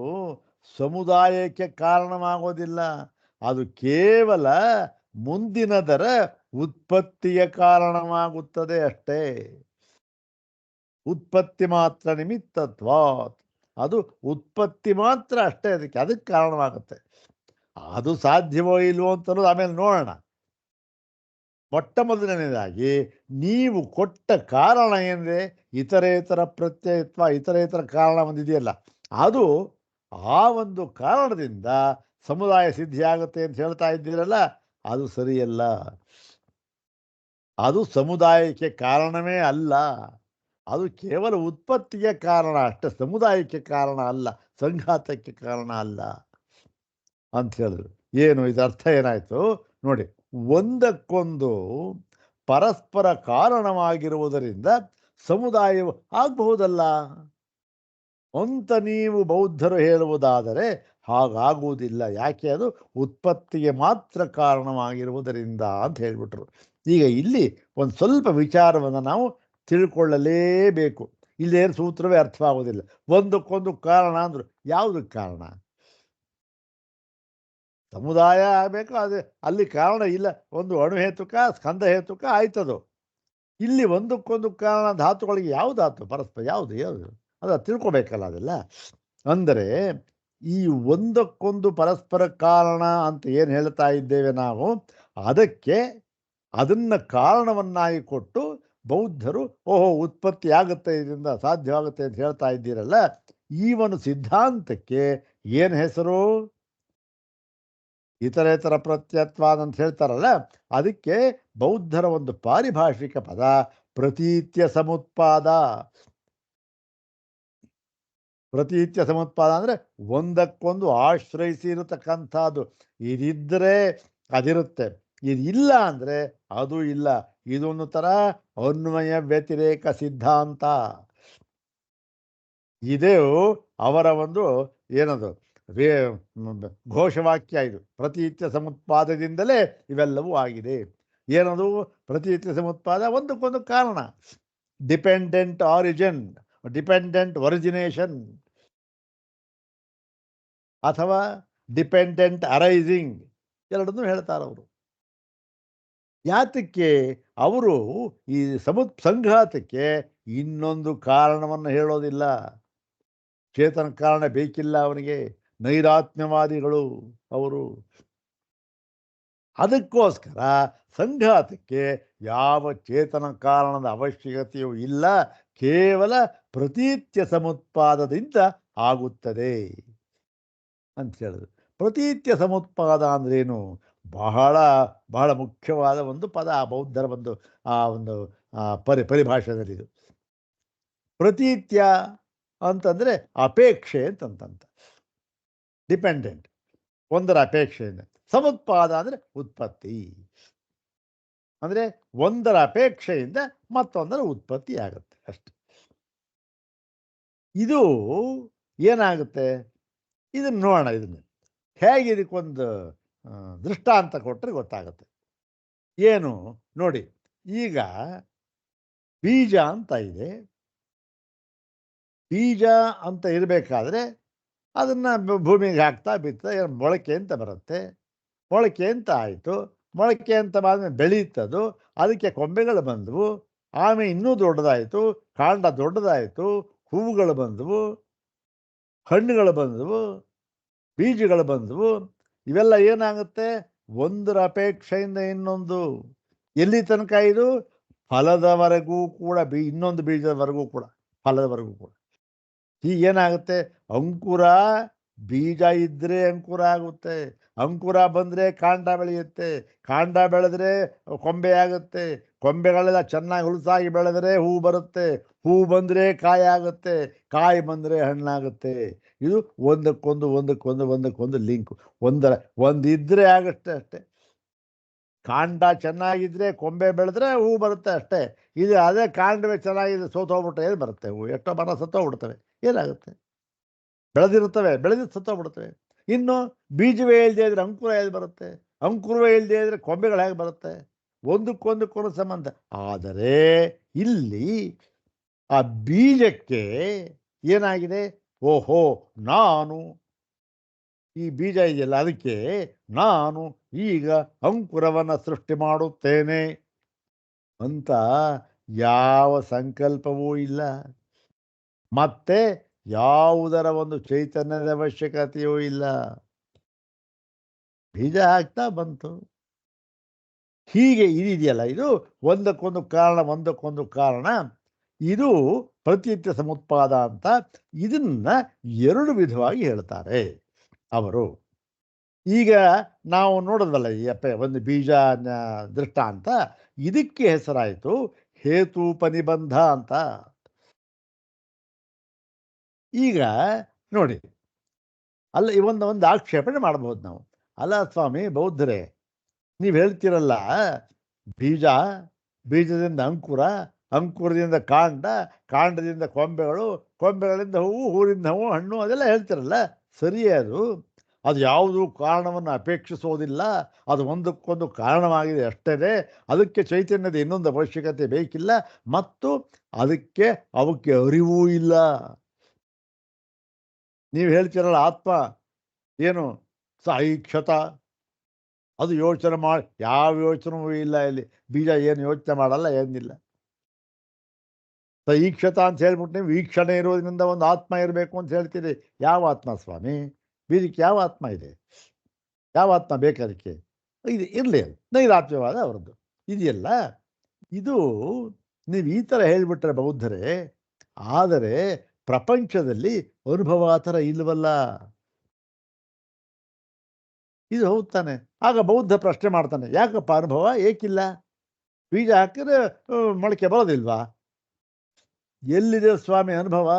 ಸಮುದಾಯಕ್ಕೆ ಕಾರಣವಾಗೋದಿಲ್ಲ. ಅದು ಕೇವಲ ಮುಂದಿನದರ ಉತ್ಪತ್ತಿಯ ಕಾರಣವಾಗುತ್ತದೆ ಅಷ್ಟೇ. ಉತ್ಪತ್ತಿ ಮಾತ್ರ ನಿಮಿತ್ತತ್ವಾತ್. ಅದು ಉತ್ಪತ್ತಿ ಮಾತ್ರ ಅಷ್ಟೇ, ಅದಕ್ಕೆ ಕಾರಣವಾಗುತ್ತೆ. ಅದು ಸಾಧ್ಯವೋ ಇಲ್ವೋ ಅಂತಲೂ ಆಮೇಲೆ ನೋಡೋಣ. ಮೊಟ್ಟ ಮೊದಲನೇದಾಗಿ ನೀವು ಕೊಟ್ಟ ಕಾರಣ ಏನಿದೆ? ಇತರೇತರ ಪ್ರತ್ಯಯತ್ವ, ಇತರೇತರ ಕಾರಣ ಒಂದಿದೆಯಲ್ಲ, ಅದು ಆ ಒಂದು ಕಾರಣದಿಂದ ಸಮುದಾಯ ಸಿದ್ಧಿಯಾಗುತ್ತೆ ಅಂತ ಹೇಳ್ತಾ ಇದ್ದೀರಲ್ಲ, ಅದು ಸರಿಯಲ್ಲ. ಅದು ಸಮುದಾಯಕ್ಕೆ ಕಾರಣವೇ ಅಲ್ಲ. ಅದು ಕೇವಲ ಉತ್ಪತ್ತಿಗೆ ಕಾರಣ ಅಷ್ಟೇ, ಸಮುದಾಯಕ್ಕೆ ಕಾರಣ ಅಲ್ಲ, ಸಂಘಾತಕ್ಕೆ ಕಾರಣ ಅಲ್ಲ ಅಂತ ಹೇಳಿದ್ರು. ಏನು ಇದರ ಅರ್ಥ ಏನಾಯಿತು ನೋಡಿ. ಒಂದಕ್ಕೊಂದು ಪರಸ್ಪರ ಕಾರಣವಾಗಿರುವುದರಿಂದ ಸಮುದಾಯವು ಆಗಬಹುದಲ್ಲ ಅಂತ ನೀವು ಬೌದ್ಧರು ಹೇಳುವುದಾದರೆ ಹಾಗಾಗುವುದಿಲ್ಲ. ಯಾಕೆ? ಅದು ಉತ್ಪತ್ತಿಗೆ ಮಾತ್ರ ಕಾರಣವಾಗಿರುವುದರಿಂದ ಅಂತ ಹೇಳಿಬಿಟ್ರು. ಈಗ ಇಲ್ಲಿ ಒಂದು ಸ್ವಲ್ಪ ವಿಚಾರವನ್ನು ನಾವು ತಿಳ್ಕೊಳ್ಳಲೇಬೇಕು. ಇಲ್ಲೇ ಸೂತ್ರವೇ ಅರ್ಥವಾಗುವುದಿಲ್ಲ. ಒಂದಕ್ಕೊಂದು ಕಾರಣ ಅಂದರು, ಯಾವುದಕ್ಕೆ ಕಾರಣ? ಸಮುದಾಯ ಆಗಬೇಕು, ಅದು ಅಲ್ಲಿ ಕಾರಣ ಇಲ್ಲ. ಒಂದು ಅಣುಹೇತುಕ, ಸ್ಕಂದ ಹೇತುಕ ಆಯ್ತದು. ಇಲ್ಲಿ ಒಂದಕ್ಕೊಂದು ಕಾರಣ ಧಾತುಗಳಿಗೆ ಯಾವ ಧಾತು ಪರಸ್ಪರ ಯಾವುದು ಅದು ತಿಳ್ಕೊಬೇಕಲ್ಲ ಅದೆಲ್ಲ. ಅಂದರೆ ಈ ಒಂದಕ್ಕೊಂದು ಪರಸ್ಪರ ಕಾರಣ ಅಂತ ಏನು ಹೇಳ್ತಾ ಇದ್ದೇವೆ ನಾವು, ಅದನ್ನು ಕಾರಣವನ್ನಾಗಿ ಕೊಟ್ಟು ಬೌದ್ಧರು ಉತ್ಪತ್ತಿ ಆಗುತ್ತೆ, ಇದರಿಂದ ಸಾಧ್ಯವಾಗುತ್ತೆ ಅಂತ ಹೇಳ್ತಾ ಇದ್ದೀರಲ್ಲ, ಈ ಒಂದು ಸಿದ್ಧಾಂತಕ್ಕೆ ಏನು ಹೆಸರು? ಇತರೇತರ ಪ್ರತ್ಯತ್ವಾದ ಅಂತ ಹೇಳ್ತಾರಲ್ಲ, ಅದಕ್ಕೆ ಬೌದ್ಧರ ಒಂದು ಪಾರಿಭಾಷಿಕ ಪದ ಪ್ರತೀತ್ಯ ಸಮುತ್ಪಾದ. ಪ್ರತೀತ್ಯ ಸಮುತ್ಪಾದ ಅಂದರೆ ಒಂದಕ್ಕೊಂದು ಆಶ್ರಯಿಸಿ ಇರತಕ್ಕಂಥದ್ದು. ಇದಿದ್ದರೆ ಅದಿರುತ್ತೆ, ಇದು ಇಲ್ಲ ಅಂದರೆ ಅದು ಇಲ್ಲ. ಇದೊಂದು ಥರ ಅನ್ವಯ ವ್ಯತಿರೇಕ ಸಿದ್ಧಾಂತ. ಇದೇ ಅವರ ಒಂದು ಏನದು ರೇ ಘೋಷವಾಕ್ಯ. ಇದು ಪ್ರತೀತ್ಯ ಸಮುತ್ಪಾದದಿಂದಲೇ ಇವೆಲ್ಲವೂ ಆಗಿದೆ. ಏನದು ಪ್ರತೀತ್ಯ ಸಮುತ್ಪಾದ? ಒಂದಕ್ಕೊಂದು ಕಾರಣ, ಡಿಪೆಂಡೆಂಟ್ ಆರಿಜಿನ್, ಡಿಪೆಂಡೆಂಟ್ ಒರಿಜಿನೇಷನ್, ಅಥವಾ ಡಿಪೆಂಡೆಂಟ್ ಅರೈಸಿಂಗ್, ಎರಡನ್ನೂ ಹೇಳ್ತಾರೆ ಅವರು. ಯಾತಕ್ಕೆ ಅವರು ಈ ಸಂಘಾತಕ್ಕೆ ಇನ್ನೊಂದು ಕಾರಣವನ್ನು ಹೇಳೋದಿಲ್ಲ. ಚೇತನ ಕಾರಣ ಬೇಕಿಲ್ಲ ಅವನಿಗೆ. ನೈರಾತ್ಮ್ಯವಾದಿಗಳು ಅವರು. ಅದಕ್ಕೋಸ್ಕರ ಸಂಘಾತಕ್ಕೆ ಯಾವ ಚೇತನ ಕಾರಣದ ಅವಶ್ಯಕತೆಯೂ ಇಲ್ಲ, ಕೇವಲ ಪ್ರತೀತ್ಯ ಸಮುತ್ಪಾದದಿಂದ ಆಗುತ್ತದೆ ಅಂತ ಹೇಳಿದ್ರು. ಪ್ರತೀತ್ಯ ಸಮುತ್ಪಾದ ಅಂದ್ರೇನು? ಬಹಳ ಬಹಳ ಮುಖ್ಯವಾದ ಒಂದು ಪದ ಆ ಬೌದ್ಧರ ಒಂದು ಪರಿಭಾಷೆಯಲ್ಲಿದು. ಪ್ರತೀತ್ಯ ಅಂತಂದರೆ ಅಪೇಕ್ಷೆ ಅಂತಂತ, ಡಿಪೆಂಡೆಂಟ್, ಒಂದರ ಅಪೇಕ್ಷೆಯಿಂದ. ಸಮುತ್ಪಾದ ಅಂದರೆ ಉತ್ಪತ್ತಿ, ಅಂದರೆ ಒಂದರ ಅಪೇಕ್ಷೆಯಿಂದ ಮತ್ತೊಂದರ ಉತ್ಪತ್ತಿ ಆಗುತ್ತೆ ಅಷ್ಟೆ. ಇದು ಏನಾಗುತ್ತೆ ಇದನ್ನು ನೋಡೋಣ. ಇದನ್ನು ಹೇಗೆ ಇದಕ್ಕೊಂದು ದೃಷ್ಟಾಂತ ಕೊಟ್ಟರೆ ಗೊತ್ತಾಗುತ್ತೆ. ಏನು ನೋಡಿ, ಈಗ ಬೀಜ ಅಂತ ಇದೆ. ಬೀಜ ಅಂತ ಇರಬೇಕಾದ್ರೆ ಅದನ್ನು ಭೂಮಿಗೆ ಹಾಕ್ತಾ ಬಿತ್ತಾ ಮೊಳಕೆ ಅಂತ ಬರುತ್ತೆ. ಮೊಳಕೆ ಅಂತ ಆಯಿತು. ಮೊಳಕೆ ಅಂತ ಆದಮೇಲೆ ಬೆಳೀತದು, ಅದಕ್ಕೆ ಕೊಂಬೆಗಳು ಬಂದವು, ಆಮೇಲೆ ಇನ್ನೂ ದೊಡ್ಡದಾಯಿತು, ಕಾಂಡ ದೊಡ್ಡದಾಯಿತು, ಹೂವುಗಳು ಬಂದವು, ಹಣ್ಣುಗಳು ಬಂದವು, ಬೀಜಗಳು ಬಂದವು. ಇವೆಲ್ಲ ಏನಾಗುತ್ತೆ? ಒಂದರ ಅಪೇಕ್ಷೆಯಿಂದ ಇನ್ನೊಂದು. ಎಲ್ಲಿ ತನಕ? ಇದು ಫಲದವರೆಗೂ ಕೂಡ, ಇನ್ನೊಂದು ಬೀಜದವರೆಗೂ ಕೂಡ, ಫಲದವರೆಗೂ ಕೂಡ. ಹೀಗೇನಾಗುತ್ತೆ? ಅಂಕುರ, ಬೀಜ ಇದ್ದರೆ ಅಂಕುರ ಆಗುತ್ತೆ, ಅಂಕುರ ಬಂದರೆ ಕಾಂಡ ಬೆಳೆಯುತ್ತೆ, ಕಾಂಡ ಬೆಳೆದ್ರೆ ಕೊಂಬೆ ಆಗುತ್ತೆ, ಕೊಂಬೆಗಳೆಲ್ಲ ಚೆನ್ನಾಗಿ ಹುಲಸಾಗಿ ಬೆಳೆದರೆ ಹೂ ಬರುತ್ತೆ, ಹೂ ಬಂದರೆ ಕಾಯಿ ಆಗುತ್ತೆ, ಕಾಯಿ ಬಂದರೆ ಹಣ್ಣಾಗುತ್ತೆ. ಇದು ಒಂದಕ್ಕೊಂದು ಲಿಂಕ್. ಒಂದಿದ್ರೆ ಆಗುತ್ತೆ ಅಷ್ಟೇ. ಕಾಂಡ ಚೆನ್ನಾಗಿದ್ರೆ ಕೊಂಬೆ ಬೆಳೆದ್ರೆ ಹೂ ಬರುತ್ತೆ ಅಷ್ಟೇ. ಇದು ಅದೇ ಕಾಂಡವೇ ಚೆನ್ನಾಗಿದೆ, ಸೋತೋಗ್ಬಿಟ್ರೆ ಏನು ಬರುತ್ತೆ? ಹೂ ಎಷ್ಟೋ ಮರ ಸತ್ತೋಗ್ಬಿಡ್ತವೆ, ಏನಾಗುತ್ತೆ? ಬೆಳೆದಿದ್ದು ಸತ್ತೋಗ್ಬಿಡ್ತವೆ. ಇನ್ನು ಬೀಜವೇ ಇಲ್ಲದೆ ಇದ್ರೆ ಅಂಕುರ ಹೇಗೆ ಬರುತ್ತೆ? ಅಂಕುರವೇ ಇಲ್ಲದೆ ಇದ್ರೆ ಕೊಂಬೆಗಳು ಹೇಗೆ ಬರುತ್ತೆ? ಒಂದಕ್ಕೊಂದು ಸಂಬಂಧ. ಆದರೆ ಇಲ್ಲಿ ಆ ಬೀಜಕ್ಕೆ ಏನಾಗಿದೆ? ಓಹೋ, ನಾನು ಈ ಬೀಜ ಇದೆಯಲ್ಲ, ಅದಕ್ಕೆ ನಾನು ಈಗ ಅಂಕುರವನ್ನು ಸೃಷ್ಟಿ ಮಾಡುತ್ತೇನೆ ಅಂತ ಯಾವ ಸಂಕಲ್ಪವೂ ಇಲ್ಲ. ಮತ್ತೆ ಯಾವುದರ ಒಂದು ಚೈತನ್ಯದ ಅವಶ್ಯಕತೆಯೂ ಇಲ್ಲ. ಬೀಜ ಆಗ್ತಾ ಬಂತು. ಹೀಗೆ ಇದಿದೆಯಲ್ಲ, ಇದು ಒಂದಕ್ಕೊಂದು ಕಾರಣ. ಇದು ಪ್ರತೀತ್ಯ ಸಮುತ್ಪಾದ ಅಂತ. ಇದನ್ನ ಎರಡು ವಿಧವಾಗಿ ಹೇಳ್ತಾರೆ ಅವರು. ಈಗ ನಾವು ನೋಡೋದಲ್ಲ ಈ ಒಂದು ಬೀಜ ದೃಷ್ಟಾಂತ, ಇದಕ್ಕೆ ಹೆಸರಾಯಿತು ಹೇತೂಪನಿಬಂಧ ಅಂತ. ಈಗ ನೋಡಿ, ಅಲ್ಲ ಒಂದು ಆಕ್ಷೇಪಣೆ ಮಾಡಬಹುದು ನಾವು. ಅಲ್ಲ ಸ್ವಾಮಿ ಬೌದ್ಧರೇ, ನೀವು ಹೇಳ್ತೀರಲ್ಲ ಬೀಜದಿಂದ ಅಂಕುರ, ಅಂಕುರದಿಂದ ಕಾಂಡ, ಕಾಂಡದಿಂದ ಕೊಂಬೆಗಳು, ಕೊಂಬೆಗಳಿಂದ ಹೂವು, ಹೂವಿಂದ ಹೂವು, ಹಣ್ಣು, ಅದೆಲ್ಲ ಹೇಳ್ತಿರಲ್ಲ, ಸರಿಯೇ. ಅದು ಯಾವುದು ಕಾರಣವನ್ನು ಅಪೇಕ್ಷಿಸೋದಿಲ್ಲ, ಅದು ಒಂದಕ್ಕೊಂದು ಕಾರಣವಾಗಿದೆ ಅಷ್ಟೇ. ಅದಕ್ಕೆ ಚೈತನ್ಯದ ಇನ್ನೊಂದು ಅವಶ್ಯಕತೆ ಬೇಕಿಲ್ಲ, ಮತ್ತು ಅವಕ್ಕೆ ಅರಿವೂ ಇಲ್ಲ. ನೀವು ಹೇಳ್ತಿರಲ್ಲ ಆತ್ಮ ಏನು ಸಾಕ್ಷಾತ್, ಅದು ಯೋಚನೆ ಮಾಡಿ, ಯಾವ ಯೋಚನೆಯೂ ಇಲ್ಲ ಇಲ್ಲಿ. ಬೀಜ ಏನು ಯೋಚನೆ ಮಾಡಲ್ಲ, ಏನಿಲ್ಲ. ಈಕ್ಷತ ಅಂತ ಹೇಳ್ಬಿಟ್ಟು ನೀವು ವೀಕ್ಷಣೆ ಇರೋದ್ರಿಂದ ಒಂದು ಆತ್ಮ ಇರಬೇಕು ಅಂತ ಹೇಳ್ತೀರಿ. ಯಾವ ಆತ್ಮ ಸ್ವಾಮಿ? ಬೀಜಕ್ಕೆ ಯಾವ ಆತ್ಮ ಇದೆ? ಯಾವ ಆತ್ಮ ಬೇಕು ಅದಕ್ಕೆ? ಇದು ಇರಲಿ, ನೈರಾತ್ಮ್ಯವಾದ ಅವರದ್ದು ಇದೆಯಲ್ಲ. ಇದು ನೀವು ಈ ಥರ ಹೇಳಿಬಿಟ್ರೆ ಬೌದ್ಧರೇ, ಆದರೆ ಪ್ರಪಂಚದಲ್ಲಿ ಅನುಭವ ಆ ಥರ ಇಲ್ವಲ್ಲ. ಇದು ಹೌದು ತಾನೆ. ಆಗ ಬೌದ್ಧ ಪ್ರಶ್ನೆ ಮಾಡ್ತಾನೆ, ಯಾಕಪ್ಪ ಅನುಭವ ಏಕಿಲ್ಲ? ಬೀಜ ಹಾಕಿದ್ರೆ ಮೊಳಕೆ ಬರೋದಿಲ್ವಾ? ಎಲ್ಲಿದೆ ಸ್ವಾಮಿ ಅನುಭವ?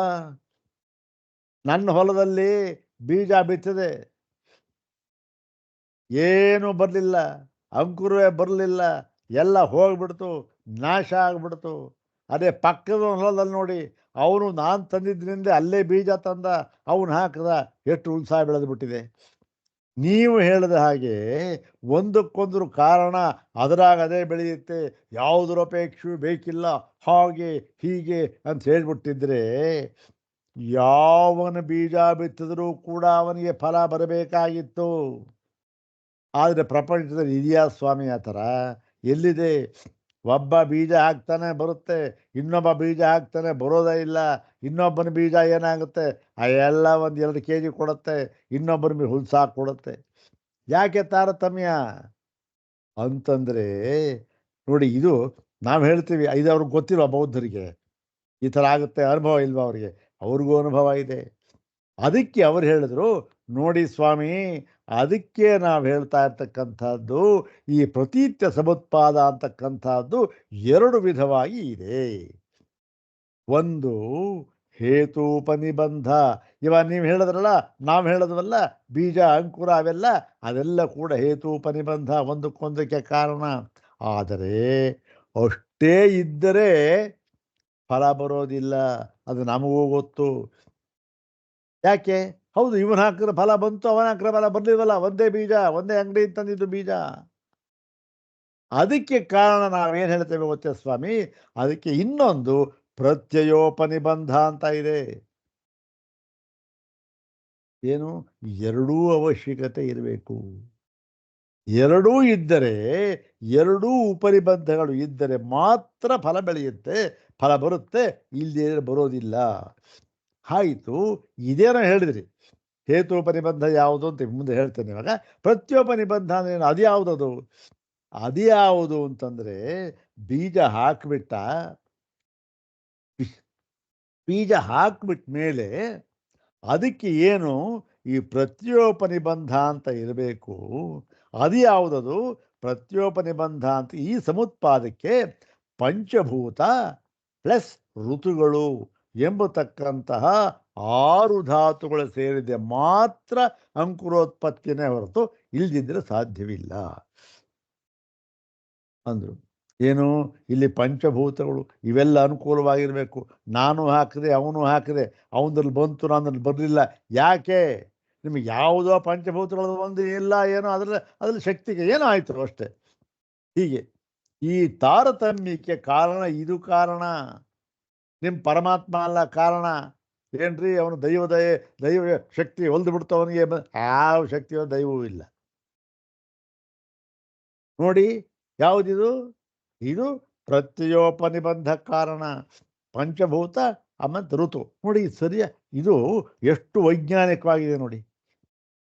ನನ್ನ ಹೊಲದಲ್ಲಿ ಬೀಜ ಬಿತ್ತದೆ, ಏನು ಬರಲಿಲ್ಲ, ಅಂಕುರವೇ ಬರಲಿಲ್ಲ, ಎಲ್ಲ ಹೋಗ್ಬಿಡ್ತು, ನಾಶ ಆಗ್ಬಿಡ್ತು. ಅದೇ ಪಕ್ಕದ ಹೊಲದಲ್ಲಿ ನೋಡಿ, ಅವನು ನಾನು ತಂದಿದ್ದರಿಂದ ಅಲ್ಲೇ ಬೀಜ ತಂದ, ಅವನು ಹಾಕಿದ, ಎಷ್ಟು ಉತ್ಸಾಹ ಬೆಳೆದು ಬಿಟ್ಟಿದೆ. ನೀವು ಹೇಳಿದ ಹಾಗೆ ಒಂದಕ್ಕೊಂದು ಕಾರಣ, ಅದರಾಗ ಅದೇ ಬೆಳೆಯುತ್ತೆ, ಯಾವುದರ ಅಪೇಕ್ಷೆಯೂ ಬೇಕಿಲ್ಲ, ಹಾಗೆ ಹೀಗೆ ಅಂತ ಹೇಳ್ಬಿಟ್ಟಿದ್ರೆ ಯಾವನ ಬೀಜ ಬಿತ್ತಿದ್ರೂ ಕೂಡ ಅವನಿಗೆ ಫಲ ಬರಬೇಕಾಗಿತ್ತು. ಆದರೆ ಪ್ರಪಂಚದಲ್ಲಿ ಇದೆಯಾ ಸ್ವಾಮಿ ಆ ಥರ? ಎಲ್ಲಿದೆ? ಒಬ್ಬ ಬೀಜ ಹಾಕ್ತಾನೆ ಬರುತ್ತೆ, ಇನ್ನೊಬ್ಬ ಬೀಜ ಹಾಕ್ತಾನೆ ಬರೋದೇ ಇಲ್ಲ. ಇನ್ನೊಬ್ಬನ ಬೀಜ ಏನಾಗುತ್ತೆ, ಆ ಎಲ್ಲ ಒಂದು 2 ಕೆ ಜಿ ಕೊಡುತ್ತೆ, ಇನ್ನೊಬ್ಬನ ಹುಲ್ಸಾಗಿ ಕೊಡುತ್ತೆ. ಯಾಕೆ ತಾರತಮ್ಯ ಅಂತಂದರೆ, ನೋಡಿ ಇದು ನಾವು ಹೇಳ್ತೀವಿ, ಇದು ಅವ್ರಿಗೆ ಗೊತ್ತಿಲ್ವ ಬೌದ್ಧರಿಗೆ? ಈ ಥರ ಆಗುತ್ತೆ, ಅನುಭವ ಇಲ್ವಾ ಅವರಿಗೆ? ಅವ್ರಿಗೂ ಅನುಭವ ಇದೆ. ಅದಕ್ಕೆ ಅವ್ರು ಹೇಳಿದ್ರು, ನೋಡಿ ಸ್ವಾಮಿ, ಅದಕ್ಕೆ ನಾವು ಹೇಳ್ತಾ ಇರ್ತಕ್ಕಂಥದ್ದು, ಈ ಪ್ರತೀತ್ಯ ಸಮುತ್ಪಾದ ಅಂತಕ್ಕಂಥದ್ದು 2 ವಿಧವಾಗಿ ಇದೆ. ಒಂದು ಹೇತೂಪನಿಬಂಧ. ಇವಾಗ ನೀವು ಹೇಳಿದ್ರಲ್ಲ, ನಾವು ಹೇಳಿದ್ವಲ್ಲ, ಬೀಜ ಅಂಕುರ ಅವೆಲ್ಲ, ಅದೆಲ್ಲ ಕೂಡ ಹೇತೂಪನಿಬಂಧ, ಒಂದಕ್ಕೊಂದಕ್ಕೆ ಕಾರಣ. ಆದರೆ ಅಷ್ಟೇ ಇದ್ದರೆ ಫಲ ಬರೋದಿಲ್ಲ, ಅದು ನಮಗೂ ಗೊತ್ತು. ಯಾಕೆ? ಹೌದು, ಇವನು ಹಾಕಿದ್ರೆ ಫಲ ಬಂತು, ಅವನ ಹಾಕಿದ್ರೆ ಫಲ ಬರಲಿಲ್ವಲ್ಲ, ಒಂದೇ ಬೀಜ, ಒಂದೇ ಅಂಗಡಿಯಿಂದ ತಂದಿದ್ದು ಬೀಜ. ಅದಕ್ಕೆ ಕಾರಣ ನಾವೇನು ಹೇಳ್ತೇವೆ ಗೊತ್ತೇ ಸ್ವಾಮಿ? ಅದಕ್ಕೆ ಇನ್ನೊಂದು ಪ್ರತ್ಯಯೋಪನಿಬಂಧ ಅಂತ ಇದೆ. ಏನು? ಎರಡೂ ಅವಶ್ಯಕತೆ ಇರಬೇಕು. ಎರಡೂ ಇದ್ದರೆ, ಎರಡೂ ಉಪನಿಬಂಧಗಳು ಇದ್ದರೆ ಮಾತ್ರ ಫಲ ಬೆಳೆಯುತ್ತೆ, ಫಲ ಬರುತ್ತೆ, ಇಲ್ಲದೇ ಬರೋದಿಲ್ಲ. ಆಯಿತು, ಇದೇನೋ ಹೇಳಿದ್ರಿ, ಹೇತುಪನಿಬಂಧ ಯಾವುದು ಅಂತ ಮುಂದೆ ಹೇಳ್ತೇನೆ. ಇವಾಗ ಪ್ರತ್ಯೋಪನಿಬಂಧ ಅಂದ್ರೆ ಅದು ಯಾವುದದು? ಅದು ಯಾವುದು ಅಂತಂದರೆ, ಬೀಜ ಹಾಕಿಬಿಟ್ಟ, ಬೀಜ ಹಾಕ್ಬಿಟ್ಟ ಮೇಲೆ ಅದಕ್ಕೆ ಏನು ಈ ಪ್ರತ್ಯೋಪನಿಬಂಧ ಅಂತ ಇರಬೇಕು. ಅದು ಯಾವುದದು ಪ್ರತ್ಯೋಪನಿಬಂಧ ಅಂತ? ಈ ಸಮುತ್ಪಾದಕ್ಕೆ ಪಂಚಭೂತ ಪ್ಲಸ್ ಋತುಗಳು ಎಂಬತಕ್ಕಂತಹ 6 ಧಾತುಗಳು ಸೇರಿದೆ ಮಾತ್ರ ಅಂಕುರೋತ್ಪತ್ತಿನೇ ಹೊರತು ಇಲ್ದಿದ್ರೆ ಸಾಧ್ಯವಿಲ್ಲ ಅಂದರು. ಏನು? ಇಲ್ಲಿ ಪಂಚಭೂತಗಳು ಇವೆಲ್ಲ ಅನುಕೂಲವಾಗಿರಬೇಕು. ನಾನು ಹಾಕಿದೆ, ಅವನು ಹಾಕಿದೆ, ಅವನದ್ರಲ್ಲಿ ಬಂತು, ನನ್ನಲ್ಲಿ ಬರಲಿಲ್ಲ. ಯಾಕೆ? ನಿಮಗೆ ಯಾವುದೋ ಪಂಚಭೂತಗಳು ಒಂದು ಇಲ್ಲ, ಏನೋ ಅದರಲ್ಲಿ ಶಕ್ತಿಗೆ ಏನೋ ಆಯಿತು ಅಷ್ಟೇ. ಹೀಗೆ ಈ ತಾರತಮ್ಯಕ್ಕೆ ಕಾರಣ ಇದು ಕಾರಣ. ನಿಮ್ಮ ಪರಮಾತ್ಮ ಅಲ್ಲ ಕಾರಣ. ಏನ್ರಿ ಅವನು ದೈವ ಶಕ್ತಿ ಹೊಲ್ದು ಬಿಡ್ತು ಅವನಿಗೆ, ಯಾವ ಶಕ್ತಿಯೋ ದೈವವೂ ಇಲ್ಲ. ನೋಡಿ ಯಾವುದಿದು? ಇದು ಪ್ರತ್ಯಯೋಪನಿಬಂಧ ಕಾರಣ, ಪಂಚಭೂತ ಮತ್ತು ಋತು. ನೋಡಿ ಸರಿಯ, ಇದು ಎಷ್ಟು ವೈಜ್ಞಾನಿಕವಾಗಿದೆ ನೋಡಿ.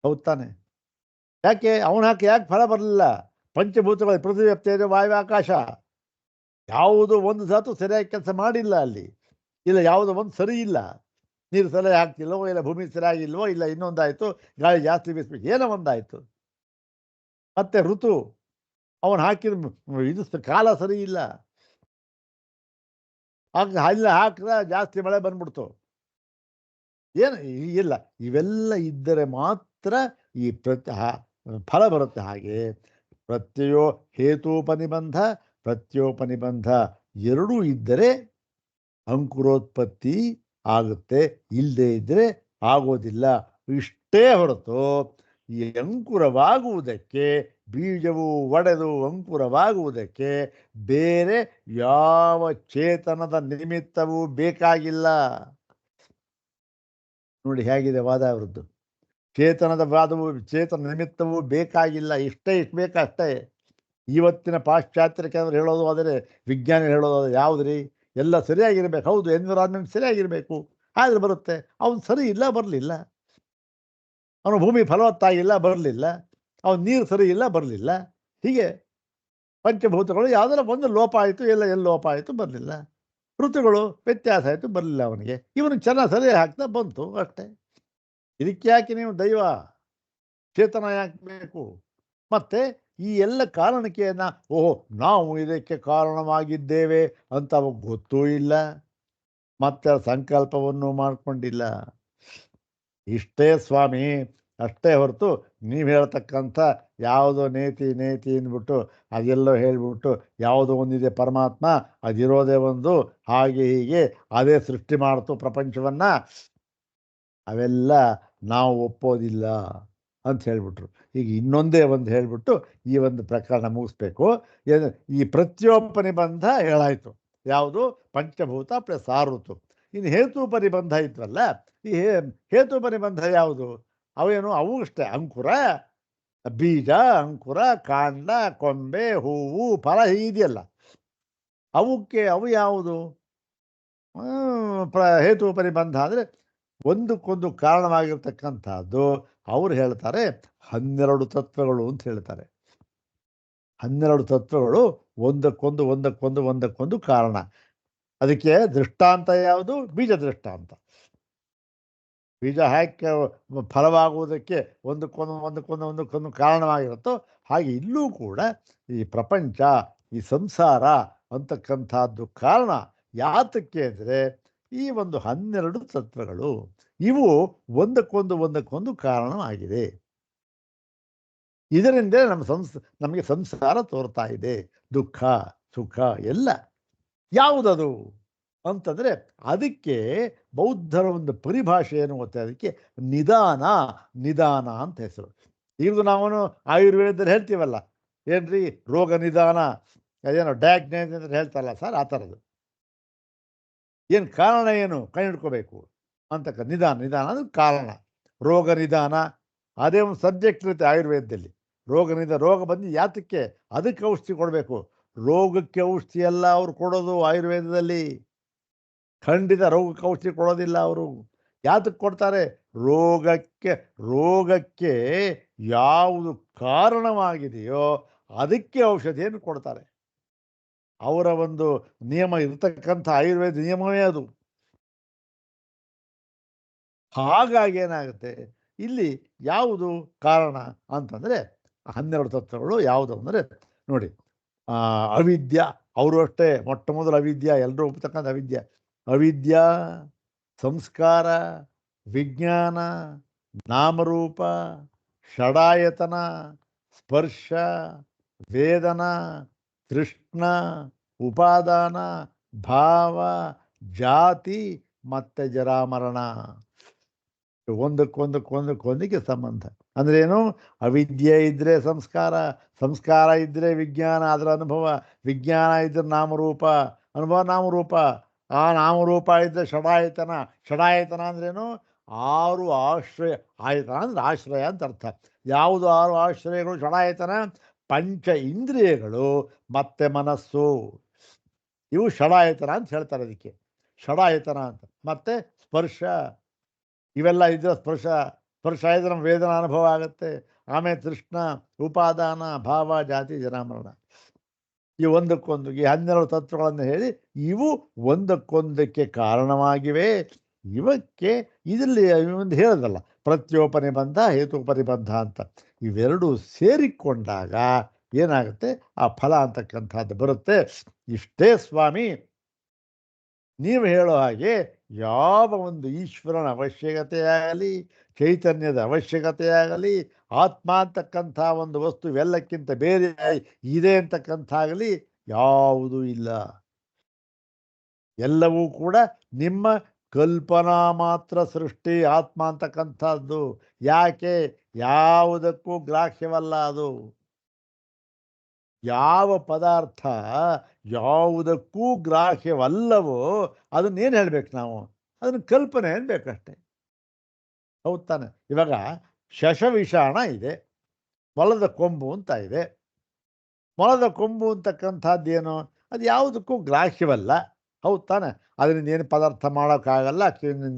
ಹೌದು ತಾನೆ? ಯಾಕೆ ಅವನು ಯಾಕೆ ಫಲ ಬರಲಿಲ್ಲ? ಪಂಚಭೂತಗಳು ಪೃಥ್ವಿ ತೇಜ ವಾಯು ಆಕಾಶ, ಯಾವುದು ಒಂದು ಧಾತು ಸರಿಯಾಗಿ ಕೆಲಸ ಮಾಡಿಲ್ಲ ಅಲ್ಲಿ. ಇಲ್ಲ, ಯಾವುದೋ ಒಂದು ಸರಿ ಇಲ್ಲ, ನೀರು ಸರಿಯಾಗಿ ಹಾಕ್ತಿಲ್ವೋ, ಇಲ್ಲ ಭೂಮಿ ಸರಿಯಾಗಿಲ್ವೋ, ಇಲ್ಲ ಇನ್ನೊಂದಾಯಿತು, ಗಾಳಿ ಜಾಸ್ತಿ ಬೀಸ್ಬೇಕು, ಏನೋ ಒಂದಾಯಿತು. ಮತ್ತೆ ಋತು, ಅವನು ಹಾಕಿದ ಇದು ಕಾಲ ಸರಿ ಇಲ್ಲ, ಅಲ್ಲಿ ಹಾಕಿದ್ರೆ ಜಾಸ್ತಿ ಮಳೆ ಬಂದ್ಬಿಡ್ತು, ಏನು ಇಲ್ಲ. ಇವೆಲ್ಲ ಇದ್ದರೆ ಮಾತ್ರ ಈ ಫಲ ಬರುತ್ತೆ. ಹಾಗೆ ಪ್ರತ್ಯಯೋ ಹೇತುಪನಿಬಂಧ ಪ್ರತ್ಯೋಪನಿಬಂಧ ಎರಡೂ ಇದ್ದರೆ ಅಂಕುರೋತ್ಪತ್ತಿ ಆಗುತ್ತೆ, ಇಲ್ಲದೇ ಇದ್ದರೆ ಆಗೋದಿಲ್ಲ. ಇಷ್ಟೇ ಹೊರತು ಈ ಅಂಕುರವಾಗುವುದಕ್ಕೆ, ಬೀಜವು ಒಡೆದು ಅಂಕುರವಾಗುವುದಕ್ಕೆ ಬೇರೆ ಯಾವ ಚೇತನದ ನಿಮಿತ್ತವೂ ಬೇಕಾಗಿಲ್ಲ. ನೋಡಿ ಹೇಗಿದೆ ವಾದ ಅವರದ್ದು. ಚೇತನದ ವಾದವು, ಚೇತನ ನಿಮಿತ್ತವೂ ಬೇಕಾಗಿಲ್ಲ, ಇಷ್ಟು ಬೇಕಷ್ಟೇ. ಇವತ್ತಿನ ಪಾಶ್ಚಾತ್ಯಕ್ಕೆ ಅವ್ರು ಹೇಳೋದು ಆದರೆ, ವಿಜ್ಞಾನಿ ಹೇಳೋದು ಅದು ಯಾವುದ್ರಿ? ಎಲ್ಲ ಸರಿಯಾಗಿರ್ಬೇಕು. ಹೌದು, ಎನ್ವಿರಾನ್ಮೆಂಟ್ ಸರಿಯಾಗಿರಬೇಕು, ಆದರೆ ಬರುತ್ತೆ. ಅವನು ಸರಿ ಇಲ್ಲ, ಬರಲಿಲ್ಲ. ಅವನು ಭೂಮಿ ಫಲವತ್ತಾಗಿಲ್ಲ, ಬರಲಿಲ್ಲ. ಅವನು ನೀರು ಸರಿ ಇಲ್ಲ, ಬರಲಿಲ್ಲ. ಹೀಗೆ ಪಂಚಭೂತಗಳು ಯಾವುದರ ಒಂದು ಲೋಪ ಆಯಿತು, ಎಲ್ಲಿ ಲೋಪ ಆಯಿತು, ಬರಲಿಲ್ಲ. ಋತುಗಳು ವ್ಯತ್ಯಾಸ ಆಯಿತು, ಬರಲಿಲ್ಲ ಅವನಿಗೆ. ಇವನು ಚೆನ್ನಾಗಿ ಸರಿ ಹಾಕ್ತಾ ಬಂತು ಅಷ್ಟೇ. ಇದಕ್ಕೆ ಯಾಕೆ ನೀವು ದೈವ ಚೇತನ ಯಾಕೆ ಬೇಕು? ಮತ್ತೆ ಈ ಎಲ್ಲ ಕಾರಣಕ್ಕೆ ಓಹೋ ನಾವು ಇದಕ್ಕೆ ಕಾರಣವಾಗಿದ್ದೇವೆ ಅಂತ ಅವಾಗ ಗೊತ್ತೂ ಇಲ್ಲ, ಮತ್ತೆ ಸಂಕಲ್ಪವನ್ನು ಮಾಡಿಕೊಂಡಿಲ್ಲ. ಇಷ್ಟೇ ಸ್ವಾಮಿ, ಅಷ್ಟೇ ಹೊರತು ನೀವು ಹೇಳ್ತಕ್ಕಂಥ ಯಾವುದೋ ನೇತಿ ನೇತಿ ಅಂದ್ಬಿಟ್ಟು ಅದೆಲ್ಲೋ ಹೇಳಿಬಿಟ್ಟು ಯಾವುದೋ ಒಂದಿದೆ ಪರಮಾತ್ಮ, ಅದಿರೋದೇ ಒಂದು, ಹಾಗೆ ಹೀಗೆ ಅದೇ ಸೃಷ್ಟಿ ಮಾಡ್ತು ಪ್ರಪಂಚವನ್ನು, ಅವೆಲ್ಲ ನಾವು ಒಪ್ಪೋದಿಲ್ಲ ಅಂತ ಹೇಳಿಬಿಟ್ರು. ಈಗ ಇನ್ನೊಂದೇ ಒಂದು ಹೇಳಿಬಿಟ್ಟು ಈ ಒಂದು ಪ್ರಕರಣ ಮುಗಿಸ್ಬೇಕು. ಏನು, ಈ ಪ್ರತ್ಯೋಪ ನಿಬಂಧ ಹೇಳಾಯಿತು, ಯಾವುದು ಪಂಚಭೂತ ಪ್ಲಸ್ ಆರುತು. ಇನ್ನು ಹೇತು ಪರಿಬಂಧ ಇದ್ವಲ್ಲ, ಈ ಹೇತು ಪರಿಬಂಧ ಯಾವುದು? ಅವೇನು ಅವು ಅಷ್ಟೇ, ಅಂಕುರ, ಬೀಜ, ಅಂಕುರ, ಕಾಂಡ, ಕೊಂಬೆ, ಹೂವು, ಫಲ ಇದೆಯಲ್ಲ, ಅವು ಯಾವುದು? ಹೇತು ಪರಿಬಂಧ ಅಂದರೆ ಒಂದಕ್ಕೊಂದು ಕಾರಣವಾಗಿರ್ತಕ್ಕಂಥದ್ದು. ಅವ್ರು ಹೇಳ್ತಾರೆ 12 ತತ್ವಗಳು ಅಂತ ಹೇಳ್ತಾರೆ. 12 ತತ್ವಗಳು ಒಂದಕ್ಕೊಂದು ಕಾರಣ. ಅದಕ್ಕೆ ದೃಷ್ಟಾಂತ ಯಾವುದು? ಬೀಜ ದೃಷ್ಟಾಂತ. ಬೀಜ ಹಾಕಿ ಫಲವಾಗುವುದಕ್ಕೆ ಒಂದಕ್ಕೊಂದು ಕಾರಣವಾಗಿರುತ್ತೋ ಹಾಗೆ ಇಲ್ಲೂ ಕೂಡ ಈ ಪ್ರಪಂಚ, ಈ ಸಂಸಾರ ಅಂತಕ್ಕಂಥದ್ದು ಕಾರಣ ಯಾತಕ್ಕೆ ಅಂದರೆ ಈ ಒಂದು 12 ತತ್ವಗಳು ಇವು ಒಂದಕ್ಕೊಂದು ಕಾರಣವಾಗಿದೆ. ಇದರಿಂದ ನಮಗೆ ಸಂಸಾರ ತೋರ್ತಾ ಇದೆ, ದುಃಖ ಸುಖ ಎಲ್ಲ. ಯಾವುದದು ಅಂತಂದರೆ ಅದಕ್ಕೆ ಬೌದ್ಧರ ಒಂದು ಪರಿಭಾಷೆ ಏನು ಗೊತ್ತೆ, ಅದಕ್ಕೆ ನಿಧಾನ ಅಂತ ಹೆಸರು. ಇದು ನಾವು ಆಯುರ್ವೇದದಲ್ಲಿ ಹೇಳ್ತೀವಲ್ಲ, ಏನ್ರಿ ರೋಗ ನಿಧಾನ, ಅದೇನೋ ಡಯಾಗ್ನೈಸ್ ಅಂತ ಹೇಳ್ತಾರಲ್ಲ ಸರ್, ಆ ಥರದ್ದು. ಏನು ಕಾರಣ, ಏನು ಕಂಡುಹಿಡ್ಕೋಬೇಕು ಅಂತಕ್ಕ ನಿಧಾನ ಅದು ಕಾರಣ. ರೋಗ ನಿಧಾನ ಅದೇ ಒಂದು ಸಬ್ಜೆಕ್ಟ್ ಇರುತ್ತೆ ಆಯುರ್ವೇದದಲ್ಲಿ. ರೋಗ ಬಂದು ಯಾತಕ್ಕೆ, ಅದಕ್ಕೆ ಔಷಧಿ ಕೊಡಬೇಕು. ರೋಗಕ್ಕೆ ಔಷಧಿ ಎಲ್ಲ ಅವ್ರು ಕೊಡೋದು ಆಯುರ್ವೇದದಲ್ಲಿ. ಖಂಡಿತ ರೋಗಕ್ಕೆ ಔಷಧಿ ಕೊಡೋದಿಲ್ಲ ಅವರು. ಯಾತಕ್ಕೆ ಕೊಡ್ತಾರೆ? ರೋಗಕ್ಕೆ ಯಾವುದು ಕಾರಣವಾಗಿದೆಯೋ ಅದಕ್ಕೆ ಔಷಧಿಯನ್ನು ಕೊಡ್ತಾರೆ. ಅವರ ಒಂದು ನಿಯಮ ಇರತಕ್ಕಂಥ ಆಯುರ್ವೇದ ನಿಯಮವೇ ಅದು. ಹಾಗಾಗಿ ಏನಾಗುತ್ತೆ, ಇಲ್ಲಿ ಯಾವುದು ಕಾರಣ ಅಂತಂದರೆ 12 ತತ್ವಗಳು ಯಾವುದು ಅಂದರೆ ನೋಡಿ, ಅವಿದ್ಯ, ಅವರು ಅಷ್ಟೇ ಮೊಟ್ಟ ಮೊದಲು ಅವಿದ್ಯ, ಎಲ್ಲರೂ ಒಪ್ಪತಕ್ಕಂಥ ಅವಿದ್ಯ, ಸಂಸ್ಕಾರ, ವಿಜ್ಞಾನ, ನಾಮರೂಪ, ಷಡಾಯತನ, ಸ್ಪರ್ಶ, ವೇದನ, ತೃಷ್ಣ, ಉಪಾದಾನ, ಭಾವ, ಜಾತಿ ಮತ್ತು ಜರಾಮರಣ. ಒಂದಕ್ಕೊಂದಕ್ಕೆ ಸಂಬಂಧ. ಅಂದ್ರೇನು? ಅವಿದ್ಯೆ ಇದ್ದರೆ ಸಂಸ್ಕಾರ ಇದ್ದರೆ ವಿಜ್ಞಾನ, ಅದರ ಅನುಭವ, ವಿಜ್ಞಾನ ಇದ್ದರೆ ನಾಮರೂಪ, ಅನುಭವ ನಾಮರೂಪ, ಆ ನಾಮರೂಪ ಇದ್ದರೆ ಷಡಾಯತನ ಅಂದ್ರೇನು? 6 ಆಶ್ರಯ. ಆಯತನ ಅಂದರೆ ಆಶ್ರಯ ಅಂತ ಅರ್ಥ. ಯಾವುದು 6 ಆಶ್ರಯಗಳು? ಷಡಾಯತನ, ಪಂಚ ಇಂದ್ರಿಯಗಳು ಮತ್ತು ಮನಸ್ಸು, ಇವು ಷಡಾಯತನ ಅಂತ ಹೇಳ್ತಾರೆ. ಅದಕ್ಕೆ ಷಡಾಯತನ ಅಂತ. ಮತ್ತು ಸ್ಪರ್ಶ, ಇವೆಲ್ಲ ಇದ್ರೆ ಸ್ಪರ್ಶ ಇದ್ರೆ ನಮ್ಮ ವೇದನ ಅನುಭವ ಆಗುತ್ತೆ. ಆಮೇಲೆ ತೃಷ್ಣ, ಉಪಾದಾನ, ಭಾವ, ಜಾತಿ, ಜರಾಮರಣ, ಈ ಒಂದಕ್ಕೊಂದು ಈ 12 ತತ್ವಗಳನ್ನು ಹೇಳಿ ಇವು ಒಂದಕ್ಕೊಂದಕ್ಕೆ ಕಾರಣವಾಗಿವೆ. ಇವಕ್ಕೆ ಇದರಲ್ಲಿ ಒಂದು ಹೇಳೋದಲ್ಲ, ಪ್ರತ್ಯೋಪನಿಬಂಧ, ಹೇತುಪರಿಬಂಧ ಅಂತ. ಇವೆರಡೂ ಸೇರಿಕೊಂಡಾಗ ಏನಾಗುತ್ತೆ, ಆ ಫಲ ಅಂತಕ್ಕಂಥದ್ದು ಬರುತ್ತೆ. ಇಷ್ಟೇ ಸ್ವಾಮಿ ನೀವು ಹೇಳೋ ಹಾಗೆ ಯಾವ ಒಂದು ಈಶ್ವರನ ಅವಶ್ಯಕತೆಯಾಗಲಿ, ಚೈತನ್ಯದ ಅವಶ್ಯಕತೆಯಾಗಲಿ, ಆತ್ಮ ಅಂತಕ್ಕಂಥ ಒಂದು ವಸ್ತು ಇವೆಲ್ಲಕ್ಕಿಂತ ಬೇರೆ ಇದೆ ಅಂತಕ್ಕಂಥಾಗಲಿ ಯಾವುದೂ ಇಲ್ಲ. ಎಲ್ಲವೂ ಕೂಡ ನಿಮ್ಮ ಕಲ್ಪನಾ ಮಾತ್ರ ಸೃಷ್ಟಿ. ಆತ್ಮ ಅಂತಕ್ಕಂಥದ್ದು ಯಾಕೆ ಯಾವುದಕ್ಕೂ ಗ್ರಾಹ್ಯವಲ್ಲ. ಅದು ಯಾವ ಪದಾರ್ಥ ಯಾವುದಕ್ಕೂ ಗ್ರಾಹ್ಯವಲ್ಲವೋ ಅದನ್ನೇನು ಹೇಳ್ಬೇಕು ನಾವು? ಅದನ್ನು ಕಲ್ಪನೆ ಅನ್ಬೇಕಷ್ಟೆ. ಹೌದು ತಾನೆ? ಇವಾಗ ಶಶವಿಷಾಣ ಇದೆ, ಮೊಲದ ಕೊಂಬು ಅಂತ ಇದೆ. ಮೊಲದ ಕೊಂಬು ಅಂತಕ್ಕಂಥದ್ದೇನು? ಅದು ಯಾವುದಕ್ಕೂ ಗ್ರಾಹ್ಯವಲ್ಲ. ಹೌದು ತಾನೆ? ಅದರಿಂದ ಏನು ಪದಾರ್ಥ ಮಾಡೋಕ್ಕಾಗಲ್ಲ,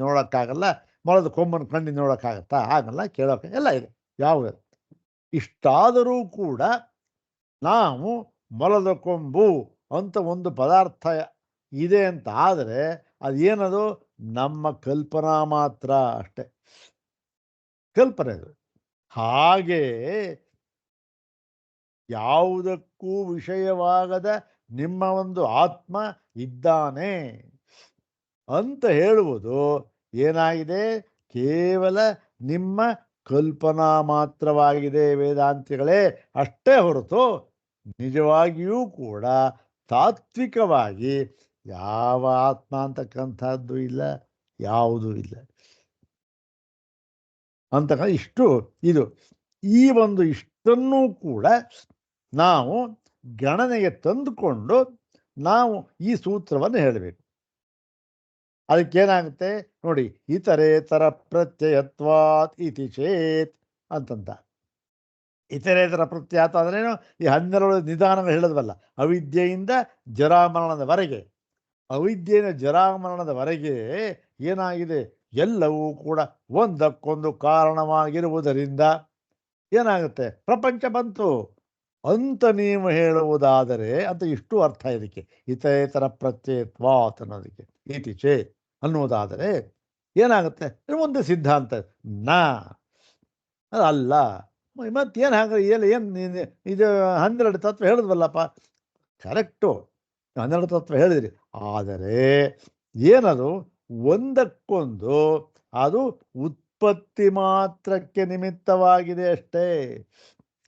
ನೋಡೋಕ್ಕಾಗಲ್ಲ. ಮೊಲದ ಕೊಂಬನ್ನು ಕಣ್ಣು ನೋಡೋಕ್ಕಾಗತ್ತಾ? ಆಗಲ್ಲ. ಕೇಳೋಕ್ಕೆ ಎಲ್ಲ ಇದೆ. ಯಾವುದು ಇಷ್ಟಾದರೂ ಕೂಡ ನಾವು ಮೊಲದ ಕೊಂಬು ಅಂತ ಒಂದು ಪದಾರ್ಥ ಇದೆ ಅಂತ ಆದರೆ ಅದೇನದು? ನಮ್ಮ ಕಲ್ಪನಾ ಮಾತ್ರ ಅಷ್ಟೆ, ಕಲ್ಪನೆ ಅದು. ಹಾಗೆ ಯಾವುದಕ್ಕೂ ವಿಷಯವಾಗದ ನಿಮ್ಮ ಒಂದು ಆತ್ಮ ಇದ್ದಾನೆ ಅಂತ ಹೇಳುವುದು ಏನಾಗಿದೆ? ಕೇವಲ ನಿಮ್ಮ ಕಲ್ಪನಾ ಮಾತ್ರವಾಗಿದೆ ವೇದಾಂತಿಗಳೇ, ಅಷ್ಟೇ ಹೊರತು ನಿಜವಾಗಿಯೂ ಕೂಡ ತಾತ್ವಿಕವಾಗಿ ಯಾವ ಆತ್ಮ ಅಂತಕ್ಕಂಥದ್ದು ಇಲ್ಲ, ಯಾವುದೂ ಇಲ್ಲ ಅಂತಕ್ಕ ಇಷ್ಟು ಇದು. ಈ ಒಂದು ಇಷ್ಟನ್ನೂ ಕೂಡ ನಾವು ಗಣನೆಗೆ ತಂದುಕೊಂಡು ನಾವು ಈ ಸೂತ್ರವನ್ನು ಹೇಳಬೇಕು. ಅದಕ್ಕೇನಾಗುತ್ತೆ ನೋಡಿ, ಇತರೇತರ ಪ್ರತ್ಯಯತ್ವಾತ್ ಇತಿ ಚೇತ್ ಅಂತಂತ. ಇತರೇತರ ಪ್ರತ್ಯಯ ಅಂದ್ರೇನು? ಈ 12 ನಿಧಾನಗಳು ಹೇಳಿದ್ವಲ್ಲ, ಅವಿದ್ಯೆಯಿಂದ ಜರಾಮರಣದವರೆಗೆ, ಅವಿದ್ಯೆಯ ಜರಾಮರಣದವರೆಗೆ ಏನಾಗಿದೆ, ಎಲ್ಲವೂ ಕೂಡ ಒಂದಕ್ಕೊಂದು ಕಾರಣವಾಗಿರುವುದರಿಂದ ಏನಾಗುತ್ತೆ, ಪ್ರಪಂಚ ಬಂತು ಅಂತ ನೀವು ಹೇಳುವುದಾದರೆ ಅಂತ ಇಷ್ಟು ಅರ್ಥ ಇದಕ್ಕೆ, ಇತರೇತರ ಪ್ರತ್ಯಯತ್ವಾತ್ ಅನ್ನೋದಕ್ಕೆ, ಇತಿ ಚೇತ್ ಅನ್ನುವುದಾದರೆ ಏನಾಗುತ್ತೆ, ಒಂದು ಸಿದ್ಧಾಂತ ನಾ ಅಲ್ಲ. ಮತ್ತೇನು ಹಾಗೆ ಏನು ಇದು 12 ತತ್ವ ಹೇಳಿದ್ವಲ್ಲಪ್ಪ, ಕರೆಕ್ಟು 12 ತತ್ವ ಹೇಳಿದ್ರಿ, ಆದರೆ ಏನದು ಒಂದಕ್ಕೊಂದು ಅದು ಉತ್ಪತ್ತಿ ಮಾತ್ರಕ್ಕೆ ನಿಮಿತ್ತವಾಗಿದೆ ಅಷ್ಟೇ.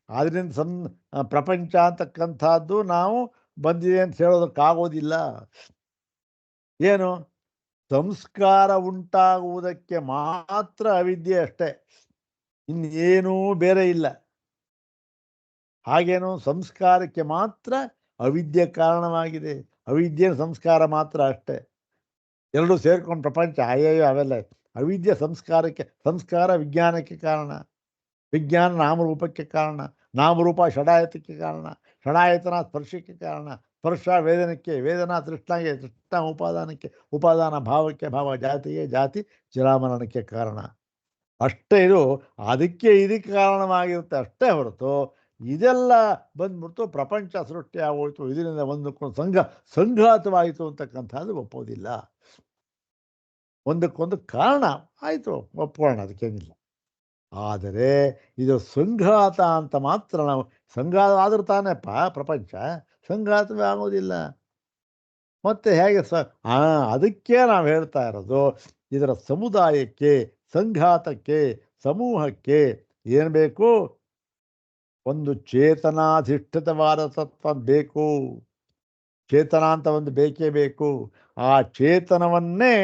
ಆದ್ದರಿಂದ ಪ್ರಪಂಚ ಅಂತಕ್ಕಂಥದ್ದು ನಾವು ಬಂದಿದೆ ಅಂತ ಹೇಳೋದಕ್ಕಾಗೋದಿಲ್ಲ. ಏನು ಸಂಸ್ಕಾರ ಉಂಟಾಗುವುದಕ್ಕೆ ಮಾತ್ರ ಅವಿದ್ಯೆ ಅಷ್ಟೇ, ಇನ್ನೇನೂ ಬೇರೆ ಇಲ್ಲ. ಹಾಗೇನು ಸಂಸ್ಕಾರಕ್ಕೆ ಮಾತ್ರ ಅವಿದ್ಯೆ ಕಾರಣವಾಗಿದೆ, ಅವಿದ್ಯೆ ಸಂಸ್ಕಾರ ಮಾತ್ರ ಅಷ್ಟೇ. ಎರಡೂ ಸೇರ್ಕೊಂಡು ಪ್ರಪಂಚ ಅಯ್ಯಯ್ಯೋ ಅವೆಲ್ಲ. ಅವಿದ್ಯೆ ಸಂಸ್ಕಾರಕ್ಕೆ, ಸಂಸ್ಕಾರ ವಿಜ್ಞಾನಕ್ಕೆ ಕಾರಣ, ವಿಜ್ಞಾನ ನಾಮರೂಪಕ್ಕೆ ಕಾರಣ, ನಾಮರೂಪ ಷಡಾಯತಕ್ಕೆ ಕಾರಣ, ಷಡಾಯತನ ಸ್ಪರ್ಶಕ್ಕೆ ಕಾರಣ, ಸ್ಪರ್ಶ ವೇದನಕ್ಕೆ, ವೇದನಾ ತೃಷ್ಣಾಗೆ, ತೃಷ್ಣ ಉಪಾದಾನಕ್ಕೆ, ಉಪಾದಾನ ಭಾವಕ್ಕೆ, ಭಾವ ಜಾತಿಗೆ, ಜಾತಿ ಜರಾಮರಣಕ್ಕೆ ಕಾರಣ ಅಷ್ಟೇ. ಇದು ಅದಕ್ಕೆ ಇದಕ್ಕೆ ಕಾರಣವಾಗಿರುತ್ತೆ ಅಷ್ಟೇ ಹೊರತು ಇದೆಲ್ಲ ಬಂದ್ಬಿಡ್ತು ಪ್ರಪಂಚ ಸೃಷ್ಟಿ ಆಗೋಯ್ತು, ಇದರಿಂದ ಒಂದಕ್ಕೊಂದು ಸಂಘಾತವಾಯಿತು ಅಂತಕ್ಕಂಥದ್ದು ಒಪ್ಪೋದಿಲ್ಲ. ಒಂದಕ್ಕೊಂದು ಕಾರಣ ಆಯಿತು, ಒಪ್ಕೊಳ್ಳೋಣ, ಅದಕ್ಕೇನಿಲ್ಲ. ಆದರೆ ಇದು ಸಂಘಾತ ಅಂತ ಮಾತ್ರ ನಾವು, ಸಂಘಾತ ಆದ್ರೂ ತಾನೇಪ್ಪ ಪ್ರಪಂಚ, ಸಂಘಾತವೇ ಆಗೋದಿಲ್ಲ. ಮತ್ತೆ ಹೇಗೆ ಅದಕ್ಕೆ ನಾವು ಹೇಳ್ತಾ ಇರೋದು, ಇದರ ಸಮುದಾಯಕ್ಕೆ, ಸಂಘಾತಕ್ಕೆ, ಸಮೂಹಕ್ಕೆ ಏನು ಬೇಕು, ಒಂದು ಚೇತನಾಧಿಷ್ಠಿತವಾದ ತತ್ವ ಬೇಕು. ಚೇತನ ಅಂತ ಒಂದು ಬೇಕೇ ಬೇಕು. ಆ ಚೇತನವನ್ನೇ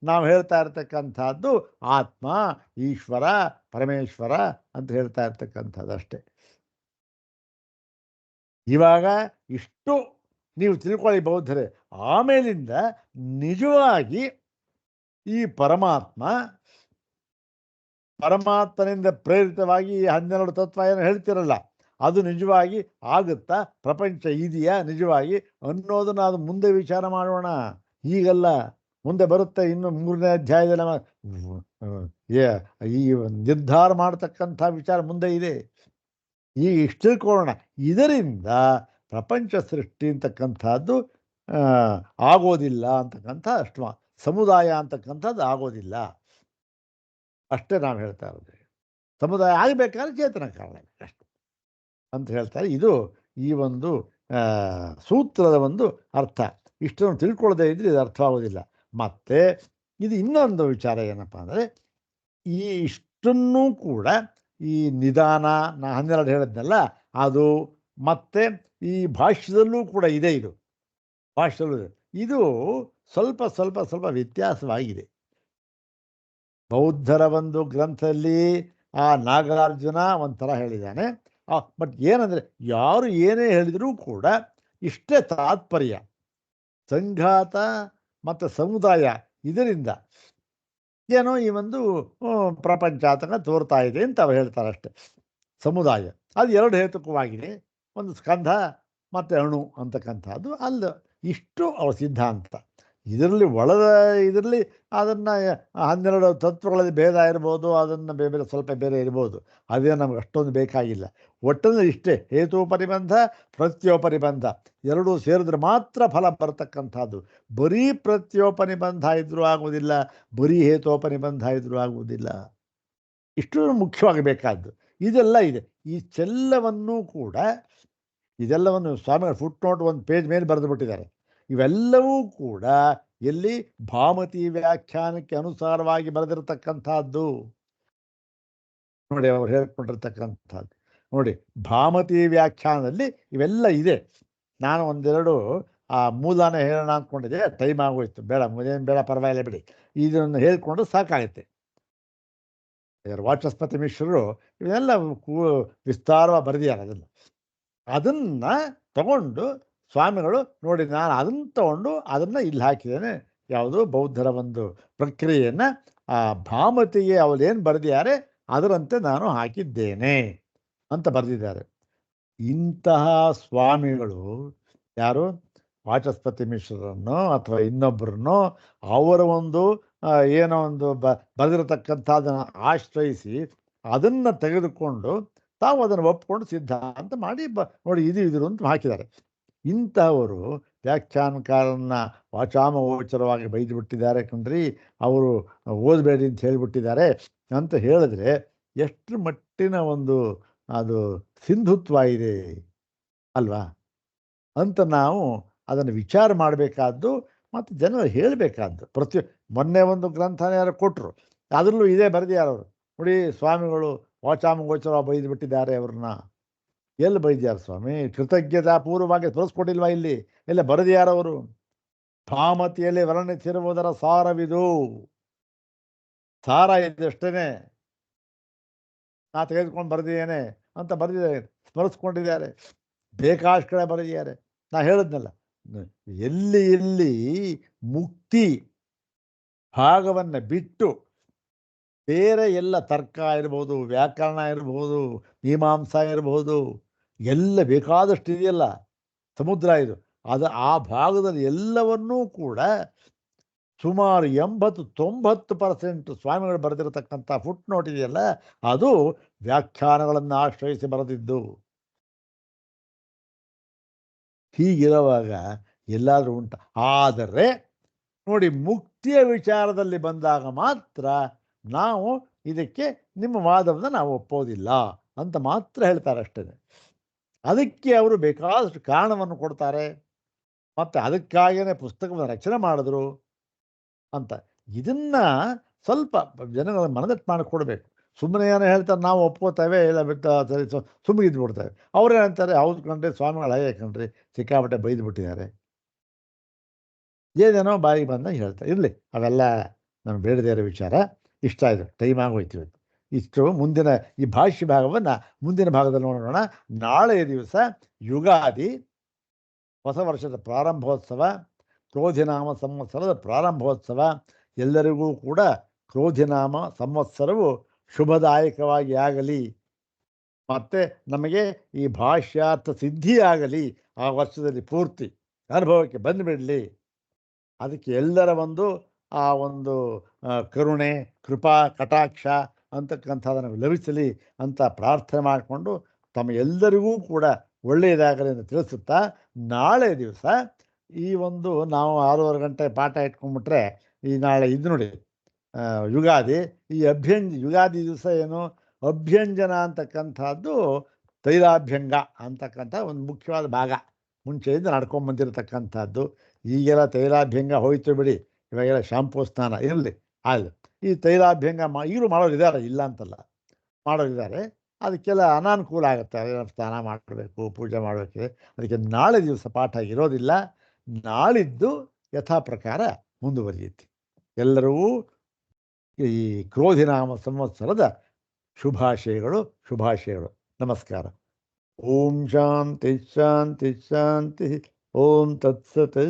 ನಾವು ಹೇಳ್ತಾ ಇರ್ತಕ್ಕಂಥದ್ದು ಆತ್ಮ, ಈಶ್ವರ, ಪರಮೇಶ್ವರ ಅಂತ ಹೇಳ್ತಾ ಇರ್ತಕ್ಕಂಥದ್ದು ಅಷ್ಟೆ. ಇವಾಗ ಇಷ್ಟು ನೀವು ತಿಳ್ಕೊಳ್ಳಿ ಬೌದ್ಧರೇ. ಆಮೇಲಿಂದ ನಿಜವಾಗಿ ಈ ಪರಮಾತ್ಮನಿಂದ ಪ್ರೇರಿತವಾಗಿ ಈ 12 ತತ್ವ ಏನು ಹೇಳ್ತಿರಲ್ಲ, ಅದು ನಿಜವಾಗಿ ಆಗುತ್ತಾ, ಪ್ರಪಂಚ ಇದೆಯಾ ನಿಜವಾಗಿ ಅನ್ನೋದನ್ನು ಅದು ಮುಂದೆ ವಿಚಾರ ಮಾಡೋಣ, ಈಗಲ್ಲ. ಮುಂದೆ ಬರುತ್ತೆ, ಇನ್ನು 3ನೇ ಅಧ್ಯಾಯದಲ್ಲಿ ಈ ನಿರ್ಧಾರ ಮಾಡತಕ್ಕಂಥ ವಿಚಾರ ಮುಂದೆ ಇದೆ. ಈಗ ಇಷ್ಟು ತಿಳ್ಕೊಳ್ಳೋಣ, ಇದರಿಂದ ಪ್ರಪಂಚ ಸೃಷ್ಟಿ ಅಂತಕ್ಕಂಥದ್ದು ಆಗೋದಿಲ್ಲ ಅಂತಕ್ಕಂಥ ಅಷ್ಟು, ಸಮುದಾಯ ಅಂತಕ್ಕಂಥದ್ದು ಆಗೋದಿಲ್ಲ ಅಷ್ಟೇ ನಾವು ಹೇಳ್ತಾ ಇರೋದು. ಸಮುದಾಯ ಆಗಬೇಕಾದ್ರೆ ಚೇತನ ಕಾರಣ ಅಷ್ಟೆ ಅಂತ ಹೇಳ್ತಾರೆ. ಇದು ಈ ಒಂದು ಸೂತ್ರದ ಒಂದು ಅರ್ಥ. ಇಷ್ಟನ್ನು ತಿಳ್ಕೊಳ್ಳದೆ ಇದ್ರೆ ಇದು ಅರ್ಥವಾಗೋದಿಲ್ಲ. ಮತ್ತು ಇದು ಇನ್ನೊಂದು ವಿಚಾರ ಏನಪ್ಪ ಅಂದರೆ, ಈ ಇಷ್ಟನ್ನೂ ಕೂಡ ಈ ನಿಧಾನ 12 ಹೇಳಿದ್ನಲ್ಲ ಅದು, ಮತ್ತು ಈ ಭಾಷ್ಯದಲ್ಲೂ ಕೂಡ ಇದೆ, ಇದು ಭಾಷ್ಯದಲ್ಲೂ ಇದೆ. ಇದು ಸ್ವಲ್ಪ ಸ್ವಲ್ಪ ಸ್ವಲ್ಪ ವ್ಯತ್ಯಾಸವಾಗಿದೆ. ಬೌದ್ಧರ ಒಂದು ಗ್ರಂಥದಲ್ಲಿ ಆ ನಾಗಾರ್ಜುನ ಒಂಥರ ಹೇಳಿದ್ದಾನೆ. ಬಟ್ ಏನಂದರೆ, ಯಾರು ಏನೇ ಹೇಳಿದರೂ ಕೂಡ ಇಷ್ಟೇ ತಾತ್ಪರ್ಯ, ಸಂಘಾತ ಮತ್ತು ಸಮುದಾಯ ಇದರಿಂದ ಏನೋ ಈ ಒಂದು ಪ್ರಪಂಚಾತಕ ತೋರ್ತಾ ಇದೆ ಅಂತ ಅವ್ರು ಹೇಳ್ತಾರೆ ಅಷ್ಟೆ. ಸಮುದಾಯ ಅದು 2 ಹೇತುಕವಾಗಿದೆ, ಒಂದು ಸ್ಕಂಧ ಮತ್ತು ಅಣು ಅಂತಕ್ಕಂಥದ್ದು ಅಲ್ಲ. ಇಷ್ಟು ಅವರ ಸಿದ್ಧಾಂತ. ಇದರಲ್ಲಿ ಅದನ್ನು 12 ತತ್ವಗಳಲ್ಲಿ ಭೇದ ಇರ್ಬೋದು, ಅದನ್ನು ಬೇರೆ ಸ್ವಲ್ಪ ಬೇರೆ ಇರ್ಬೋದು, ಅದೇ ನಮ್ಗೆ ಅಷ್ಟೊಂದು ಬೇಕಾಗಿಲ್ಲ. ಒಟ್ಟಲ್ಲಿ ಇಷ್ಟೇ, ಹೇತೋಪರಿಬಂಧ ಪ್ರತ್ಯೋಪರಿಬಂಧ ಎರಡೂ ಸೇರಿದ್ರೆ ಮಾತ್ರ ಫಲ ಬರ್ತಕ್ಕಂಥದ್ದು. ಬರೀ ಪ್ರತ್ಯೋಪನಿಬಂಧ ಇದ್ರೂ ಆಗುವುದಿಲ್ಲ, ಬರೀ ಹೇತೋಪನಿಬಂಧ ಇದ್ರೂ ಆಗುವುದಿಲ್ಲ. ಇಷ್ಟು ಮುಖ್ಯವಾಗಬೇಕಾದ್ದು ಇದೆಲ್ಲ ಇದೆ. ಈ ಚೆಲ್ಲವನ್ನೂ ಕೂಡ, ಇದೆಲ್ಲವನ್ನು ಸ್ವಾಮಿಗಳು ಫುಟ್ ನೋಟ್ ಒಂದು ಪೇಜ್ ಮೇಲೆ ಬರೆದು ಬಿಟ್ಟಿದ್ದಾರೆ. ಇವೆಲ್ಲವೂ ಕೂಡ ಎಲ್ಲಿ ಭಾಮತಿ ವ್ಯಾಖ್ಯಾನಕ್ಕೆ ಅನುಸಾರವಾಗಿ ಬರೆದಿರತಕ್ಕಂಥದ್ದು ನೋಡಿ ಅವ್ರು ಹೇಳ್ಕೊಂಡಿರ್ತಕ್ಕಂಥದ್ದು. ನೋಡಿ ಭಾಮತಿ ವ್ಯಾಖ್ಯಾನದಲ್ಲಿ ಇವೆಲ್ಲ ಇದೆ. ನಾನು ಒಂದೆರಡು ಆ ಮೂಲನ ಹೇಳೋಣ ಅಂದ್ಕೊಂಡಿದ್ದೆ, ಟೈಮ್ ಆಗೋಯ್ತು. ಬೇಡ, ಮುಂದೇನು ಬೇಡ, ಪರವಾಗಿಲ್ಲ ಬಿಡಿ, ಇದನ್ನು ಹೇಳ್ಕೊಂಡು ಸಾಕಾಗುತ್ತೆ. ವಾಚಸ್ಪತಿ ಮಿಶ್ರರು ಇವನ್ನೆಲ್ಲ ವಿಸ್ತಾರವಾಗಿ ಬರೆದಿದ್ದಾರೆ. ಅದನ್ನು ತಗೊಂಡು ಸ್ವಾಮಿಗಳು ನೋಡಿ, ನಾನು ಅದನ್ನು ತಗೊಂಡು ಅದನ್ನು ಇಲ್ಲಿ ಹಾಕಿದ್ದೇನೆ. ಯಾವುದು ಬೌದ್ಧರ ಒಂದು ಪ್ರಕ್ರಿಯೆಯನ್ನು ಆ ಭಾಮತಿಗೆ ಅವರೇನು ಬರೆದಿದ್ದಾರೆ ಅದರಂತೆ ನಾನು ಹಾಕಿದ್ದೇನೆ ಅಂತ ಬರೆದಿದ್ದಾರೆ. ಇಂತಹ ಸ್ವಾಮಿಗಳು ಯಾರು, ವಾಚಸ್ಪತಿ ಮಿಶ್ರರನ್ನು ಅಥವಾ ಇನ್ನೊಬ್ಬರನ್ನು ಅವರ ಒಂದು ಏನೋ ಒಂದು ಬರೆದಿರತಕ್ಕಂಥದ್ದನ್ನು ಆಶ್ರಯಿಸಿ ಅದನ್ನು ತೆಗೆದುಕೊಂಡು ತಾವು ಅದನ್ನು ಒಪ್ಪಿಕೊಂಡು ಸಿದ್ಧಾಂತ ಮಾಡಿ ನೋಡಿ ಇದ್ರು ಅಂತ ಹಾಕಿದ್ದಾರೆ. ಇಂಥವರು ವ್ಯಾಖ್ಯಾನಕಾರನ್ನ ವಾಚಾಮಗೋಚರವಾಗಿ ಬೈದು ಬಿಟ್ಟಿದ್ದಾರೆ ಕಣ್ರಿ, ಅವರು ಓದಬೇಡಿ ಅಂತ ಹೇಳಿಬಿಟ್ಟಿದ್ದಾರೆ ಅಂತ ಹೇಳಿದ್ರೆ ಎಷ್ಟು ಮಟ್ಟಿನ ಒಂದು ಅದು ಸಿಂಧುತ್ವ ಇದೆ ಅಲ್ವಾ ಅಂತ ನಾವು ಅದನ್ನು ವಿಚಾರ ಮಾಡಬೇಕಾದ್ದು ಮತ್ತು ಜನರು ಹೇಳಬೇಕಾದ್ದು. ಮೊನ್ನೆ ಒಂದು ಗ್ರಂಥನ ಯಾರು ಕೊಟ್ಟರು, ಅದರಲ್ಲೂ ಇದೇ ಬರೆದಿಯಾರವರು. ನೋಡಿ ಸ್ವಾಮಿಗಳು ವಾಚಾಮಗೋಚರ ಬೈದು ಬಿಟ್ಟಿದ್ದಾರೆ ಅವ್ರನ್ನ. ಎಲ್ಲಿ ಬೈದ್ಯಾರ ಸ್ವಾಮಿ? ಕೃತಜ್ಞತಾ ಪೂರ್ವವಾಗಿ ತೋರಿಸ್ಕೊಟ್ಟಿಲ್ವಾ ಇಲ್ಲಿ? ಎಲ್ಲ ಬರೆದಿಯಾರವರು. ಭಾಮತಿಯಲ್ಲಿ ವರ್ಣಿಸಿರುವುದರ ಸಾರವಿದು, ಸಾರ ಇದಷ್ಟೇನೆ, ನಾ ತೆಗೆದುಕೊಂಡು ಬರೆದಿದ್ದೇನೆ ಅಂತ ಬರೆದಿದ್ದಾರೆ, ಸ್ಮರಿಸ್ಕೊಂಡಿದ್ದಾರೆ. ಬೇಕಾಷ್ಟು ಕಡೆ ಬರೆದಿದ್ದಾರೆ. ನಾ ಹೇಳಿದ್ನಲ್ಲ, ಎಲ್ಲಿ ಎಲ್ಲಿ ಮುಕ್ತಿ ಭಾಗವನ್ನು ಬಿಟ್ಟು ಬೇರೆ ಎಲ್ಲ ತರ್ಕ ಇರ್ಬೋದು, ವ್ಯಾಕರಣ ಇರ್ಬೋದು, ಮೀಮಾಂಸಾ ಇರ್ಬೋದು, ಎಲ್ಲ ಬೇಕಾದಷ್ಟು ಇದೆಯಲ್ಲ, ಸಮುದ್ರ ಇದು. ಆ ಭಾಗದಲ್ಲಿ ಎಲ್ಲವನ್ನೂ ಕೂಡ ಸುಮಾರು 80-90% ಸ್ವಾಮಿಗಳು ಬರೆದಿರತಕ್ಕಂಥ ಫುಟ್ ನೋಟ್ ಇದೆಯಲ್ಲ, ಅದು ವ್ಯಾಖ್ಯಾನಗಳನ್ನು ಆಶ್ರಯಿಸಿ ಬರೆದಿದ್ದು. ಹೀಗಿರುವಾಗ ಎಲ್ಲಾದರೂ ಉಂಟ. ಆದರೆ ನೋಡಿ, ಮುಕ್ತಿಯ ವಿಚಾರದಲ್ಲಿ ಬಂದಾಗ ಮಾತ್ರ ನಾವು ಇದಕ್ಕೆ ನಿಮ್ಮ ವಾದವನ್ನು ನಾವು ಒಪ್ಪೋದಿಲ್ಲ ಅಂತ ಮಾತ್ರ ಹೇಳ್ತಾರೆ ಅಷ್ಟೇ. ಅದಕ್ಕೆ ಅವರು ಬೇಕಾದಷ್ಟು ಕಾರಣವನ್ನು ಕೊಡ್ತಾರೆ, ಮತ್ತು ಅದಕ್ಕಾಗಿಯೇ ಪುಸ್ತಕವನ್ನು ರಚನೆ ಮಾಡಿದ್ರು ಅಂತ. ಇದನ್ನು ಸ್ವಲ್ಪ ಜನಗಳ ಮನದಟ್ಟು ಮಾಡಿಕೊಡ್ಬೇಕು. ಸುಮ್ಮನೆ ಏನೋ ಹೇಳ್ತಾರೆ ನಾವು ಒಪ್ಕೋತೇವೆ, ಇಲ್ಲ ಬಿಟ್ಟು ಸರಿ ಸುಮ್ಮನೆ ಇದ್ಬಿಡ್ತೇವೆ. ಅವ್ರೇನಂತಾರೆ, ಹೌದು ಕಣ್ರಿ ಸ್ವಾಮಿಗಳು ಹಾಗೆ ಕಣ್ರಿ ಸಿಕ್ಕಾಪಟ್ಟೆ ಬೈದು ಬಿಟ್ಟಿದ್ದಾರೆ, ಏನೇನೋ ಬಾಯಿಗೆ ಬಂದಾಗ ಹೇಳ್ತಾರೆ. ಇರಲಿ, ಅವೆಲ್ಲ ನಾನು ಬೇಡದೇ ಇರೋ ವಿಚಾರ. ಇಷ್ಟ ಆಯಿತು, ಟೈಮ್ ಆಗೋಯ್ತು ಇವತ್ತು. ಇಷ್ಟು ಮುಂದಿನ ಈ ಭಾಷ್ಯ ಭಾಗವನ್ನು ಮುಂದಿನ ಭಾಗದಲ್ಲಿ ನೋಡೋಣ. ನಾಳೆಯ ದಿವಸ ಯುಗಾದಿ, ಹೊಸ ವರ್ಷದ ಪ್ರಾರಂಭೋತ್ಸವ, ಕ್ರೋಧಿನಾಮ ಸಂವತ್ಸರದ ಪ್ರಾರಂಭೋತ್ಸವ. ಎಲ್ಲರಿಗೂ ಕೂಡ ಕ್ರೋಧಿನಾಮ ಸಂವತ್ಸರವು ಶುಭದಾಯಕವಾಗಿ ಆಗಲಿ, ಮತ್ತು ನಮಗೆ ಈ ಭಾಷ್ಯಾರ್ಥ ಸಿದ್ಧಿಯಾಗಲಿ, ಆ ವರ್ಷದಲ್ಲಿ ಪೂರ್ತಿ ಅನುಭವಕ್ಕೆ ಬಂದುಬಿಡಲಿ. ಅದಕ್ಕೆ ಎಲ್ಲರ ಆ ಒಂದು ಕರುಣೆ, ಕೃಪಾ, ಕಟಾಕ್ಷ ಅಂತಕ್ಕಂಥದ್ದನ್ನು ಲಭಿಸಲಿ ಅಂತ ಪ್ರಾರ್ಥನೆ ಮಾಡಿಕೊಂಡು ತಮ್ಮ ಎಲ್ಲರಿಗೂ ಕೂಡ ಒಳ್ಳೆಯದಾಗಲಿ ಅಂತ ತಿಳಿಸುತ್ತಾ, ನಾಳೆ ದಿವಸ ಈ ನಾವು 6:30 ಗಂಟೆ ಪಾಠ ಇಟ್ಕೊಂಡ್ಬಿಟ್ರೆ, ಈ ನಾಳೆ ಇದು ನೋಡಿ ಯುಗಾದಿ. ಈ ಯುಗಾದಿ ದಿವಸ ಏನು ಅಭ್ಯಂಜನ ಅಂತಕ್ಕಂಥದ್ದು ತೈಲಾಭ್ಯಂಗ ಅಂತಕ್ಕಂಥ ಒಂದು ಮುಖ್ಯವಾದ ಭಾಗ, ಮುಂಚೆಯಿಂದ ನಡ್ಕೊಂಬಂದಿರತಕ್ಕಂಥದ್ದು. ಈಗೆಲ್ಲ ತೈಲಾಭ್ಯಂಗ ಹೋಯ್ತು ಬಿಡಿ, ಇವಾಗೆಲ್ಲ ಶಾಂಪೂ ಸ್ನಾನ ಇರಲಿ. ಆಯಿತು, ಈ ತೈಲಾಭ್ಯಂಗ ಈಗಲೂ ಮಾಡೋರಿದ್ದಾರೆ, ಇಲ್ಲ ಅಂತಲ್ಲ, ಮಾಡೋರಿದ್ದಾರೆ. ಅದಕ್ಕೆಲ್ಲ ಅನಾನುಕೂಲ ಆಗುತ್ತೆ, ಸ್ನಾನ ಮಾಡಬೇಕು, ಪೂಜೆ ಮಾಡಬೇಕಿದೆ. ಅದಕ್ಕೆ ನಾಳೆ ದಿವಸ ಪಾಠ ಇರೋದಿಲ್ಲ, ನಾಳಿದ್ದು ಯಥಾ ಪ್ರಕಾರ ಮುಂದುವರಿಯುತ್ತೆ. ಎಲ್ಲರೂ ಈ ಕ್ರೋಧಿನಾಮ ಸಂವತ್ಸರದ ಶುಭಾಶಯಗಳು. ನಮಸ್ಕಾರ. ಓಂ ಶಾಂತಿ ಶಾಂತಿ ಶಾಂತಿ. ಓಂ ತತ್ಸತ್.